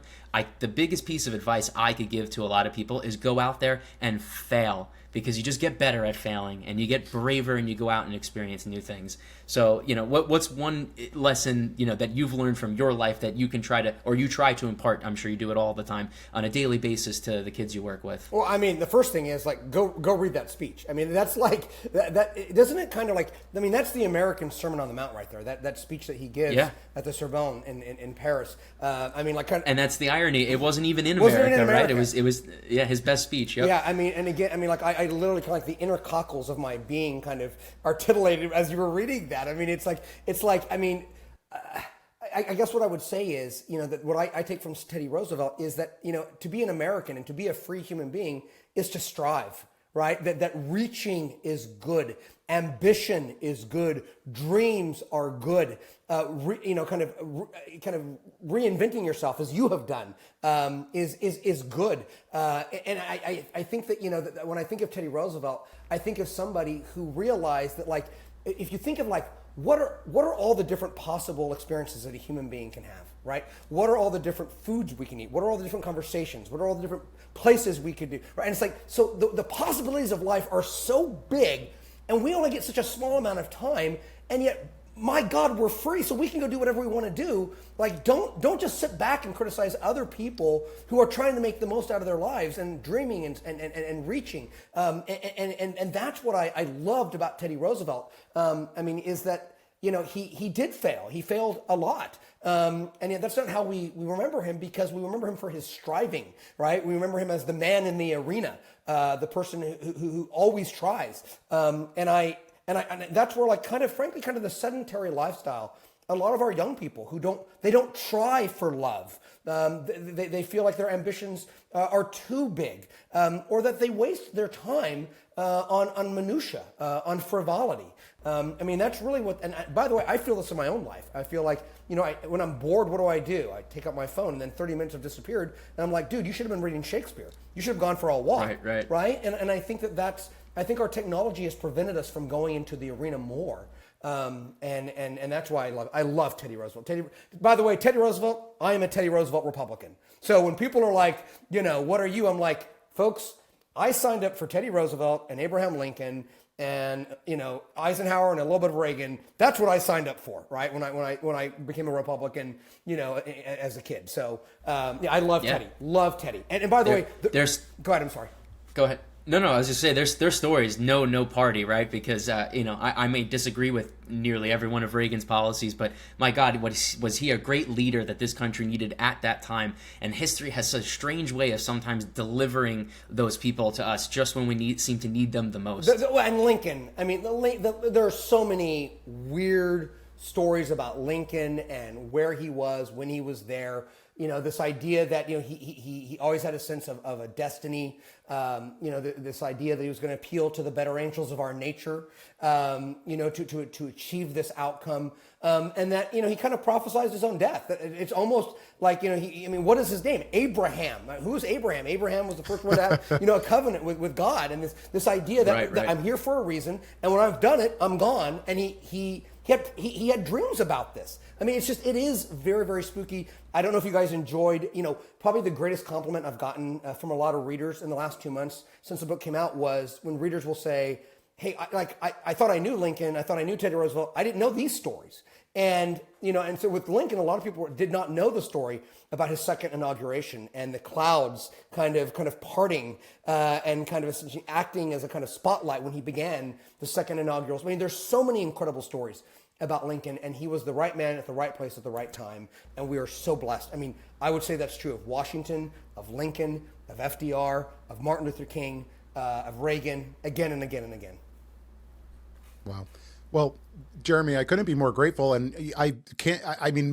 the biggest piece of advice I could give to a lot of people is go out there and fail, because you just get better at failing, and you get braver, and you go out and experience new things. So, what's one lesson, that you've learned from your life that you can try to impart, I'm sure you do it all the time, on a daily basis to the kids you work with? Well, I mean, the first thing is, like, go read that speech. I mean, that's like, that doesn't it kind of like, I mean, that's the American Sermon on the Mount right there, that speech that he gives at the Sorbonne in Paris. I mean, like, and that's the irony. It wasn't even in America, right? It was his best speech. Yep. Yeah, I mean, and again, I mean, like, I literally kind of like the inner cockles of my being kind of articulated as you were reading that. I mean, it's like, I mean, I guess what I would say is, that what I take from Teddy Roosevelt is that, to be an American and to be a free human being is to strive, right? That reaching is good. Ambition is good. Dreams are good. Kind of reinventing yourself as you have done is good. And I think that, that when I think of Teddy Roosevelt, I think of somebody who realized that, like, if you think of, like, what are all the different possible experiences that a human being can have, right? What are all the different foods we can eat? What are all the different conversations? What are all the different places we could do, right? And it's like, so the possibilities of life are so big, and we only get such a small amount of time, and yet, my God, we're free, so we can go do whatever we want to do. Like, don't just sit back and criticize other people who are trying to make the most out of their lives and dreaming and reaching. And that's what I loved about Teddy Roosevelt. I mean, is that, he did fail. He failed a lot. And yet that's not how we remember him, because we remember him for his striving, right? We remember him as the man in the arena, the person who always tries. And that's where, like, frankly, the sedentary lifestyle, a lot of our young people who don't try for love. They feel like their ambitions are too big, or that they waste their time on minutia, on frivolity. That's really what. And by the way, I feel this in my own life. I feel like, when I'm bored, what do? I take out my phone, and then 30 minutes have disappeared, and I'm like, dude, you should have been reading Shakespeare. You should have gone for a walk, right? And I think I think our technology has prevented us from going into the arena more. And that's why I love Teddy Roosevelt. By the way, Teddy Roosevelt, I am a Teddy Roosevelt Republican. So when people are like, what are you? I'm like, folks, I signed up for Teddy Roosevelt and Abraham Lincoln and, Eisenhower and a little bit of Reagan. That's what I signed up for, right? When I became a Republican, as a kid. So, I love Teddy. Love Teddy. And by the way, go ahead. I'm sorry. Go ahead. No, I was just saying, there's stories, no party, right? Because, I may disagree with nearly every one of Reagan's policies, but my God, was he a great leader that this country needed at that time? And history has such a strange way of sometimes delivering those people to us just when we seem to need them the most. And Lincoln, there are so many weird stories about Lincoln and where he was when he was there. This idea that, he always had a sense of a destiny, this idea that he was going to appeal to the better angels of our nature, to achieve this outcome. And that, he kind of prophesized his own death. It's almost like, what is his name? Abraham. Who's Abraham? Abraham was the first one to have, a covenant with God. And this idea that I'm here for a reason. And when I've done it, I'm gone. And he had dreams about this. It is very, very spooky. I don't know if you guys enjoyed, probably the greatest compliment I've gotten from a lot of readers in the last 2 months since the book came out was when readers will say, hey, I thought I knew Lincoln. I thought I knew Teddy Roosevelt. I didn't know these stories. And, and so with Lincoln, a lot of people did not know the story about his second inauguration and the clouds kind of parting and kind of essentially acting as a kind of spotlight when he began the second inaugural. There's so many incredible stories about Lincoln, and he was the right man at the right place at the right time, and we are so blessed. I would say that's true of Washington, of Lincoln, of FDR, of Martin Luther King, of Reagan, again and again and again. Wow. Well, Jeremy, I couldn't be more grateful. And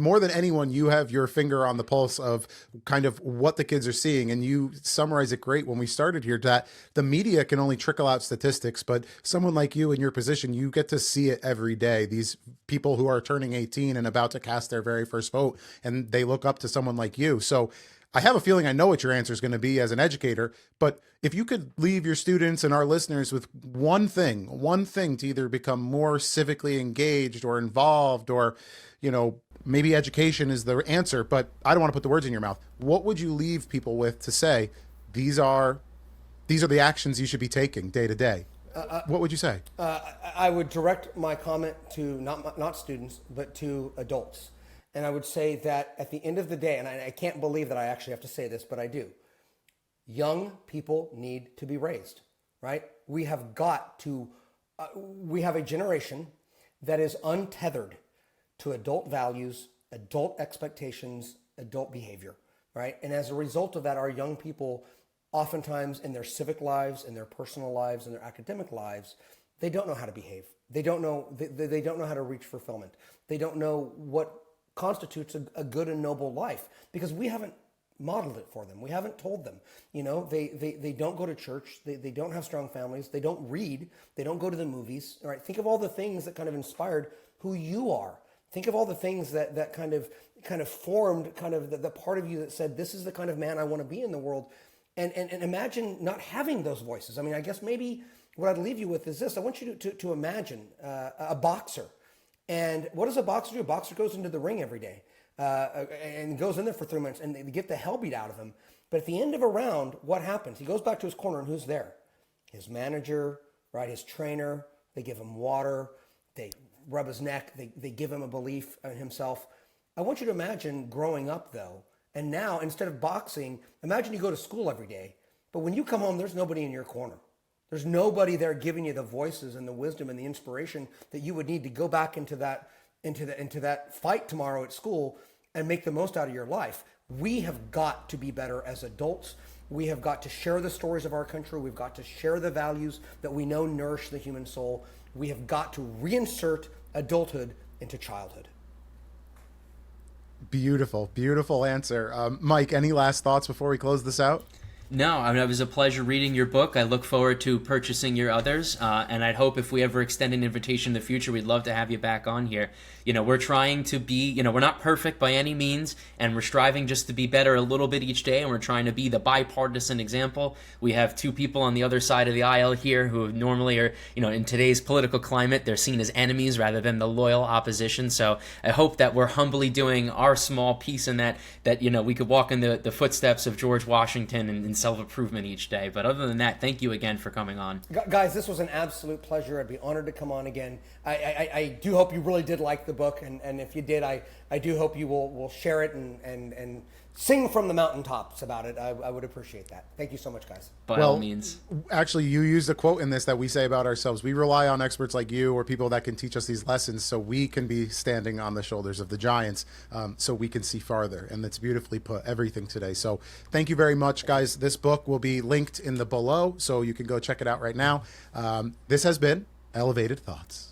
more than anyone, you have your finger on the pulse of kind of what the kids are seeing. And you summarize it great when we started here, that the media can only trickle out statistics, but someone like you in your position, you get to see it every day. These people who are turning 18 and about to cast their very first vote, and they look up to someone like you. So I have a feeling I know what your answer is going to be as an educator, but if you could leave your students and our listeners with one thing to either become more civically engaged or involved, or, maybe education is the answer, but I don't want to put the words in your mouth. What would you leave people with to say, these are the actions you should be taking day to day? What would you say? I would direct my comment to not students, but to adults. And I would say that at the end of the day, and I can't believe that I actually have to say this, but I do. Young people need to be raised, right? We have a generation that is untethered to adult values, adult expectations, adult behavior, right? And as a result of that, our young people, oftentimes in their civic lives, in their personal lives, in their academic lives, they don't know how to behave. They don't know how to reach fulfillment. They don't know what constitutes a good and noble life, because we haven't modeled it for them. We haven't told them. They don't go to church. They don't have strong families. They don't read. They don't go to the movies. All right. Think of all the things that kind of inspired who you are. Think of all the things that kind of formed kind of the part of you that said, this is the kind of man I want to be in the world. And imagine not having those voices. I guess maybe what I'd leave you with is this. I want you to imagine a boxer. And what does a boxer do? A boxer goes into the ring every day and goes in there for 3 minutes, and they get the hell beat out of him. But at the end of a round, what happens? He goes back to his corner, and who's there? His manager, right? His trainer. They give him water. They rub his neck. They give him a belief in himself. I want you to imagine growing up, though, and now instead of boxing, imagine you go to school every day, but when you come home, there's nobody in your corner. There's nobody there giving you the voices and the wisdom and the inspiration that you would need to go back into that into that fight tomorrow at school and make the most out of your life. We have got to be better as adults. We have got to share the stories of our country. We've got to share the values that we know nourish the human soul. We have got to reinsert adulthood into childhood. Beautiful, beautiful answer. Mike, any last thoughts before we close this out? No, I mean, it was a pleasure reading your book. I look forward to purchasing your others, and I'd hope if we ever extend an invitation in the future, we'd love to have you back on here. We're trying to be, we're not perfect by any means, and we're striving just to be better a little bit each day, and we're trying to be the bipartisan example. We have two people on the other side of the aisle here who normally are, in today's political climate, they're seen as enemies rather than the loyal opposition. So I hope that we're humbly doing our small piece in that we could walk in the footsteps of George Washington and self-improvement each day. But other than that, thank you again for coming on. Guys, this was an absolute pleasure. I'd be honored to come on again. I do hope you really did like the book, and if you did, I do hope you will share it and sing from the mountaintops about it. I would appreciate that. Thank you so much, guys. By all means. Actually, you used a quote in this that we say about ourselves. We rely on experts like you or people that can teach us these lessons so we can be standing on the shoulders of the giants, so we can see farther. And that's beautifully put, everything today. So thank you very much, guys. This book will be linked in the below, so you can go check it out right now. This has been Elevated Thoughts.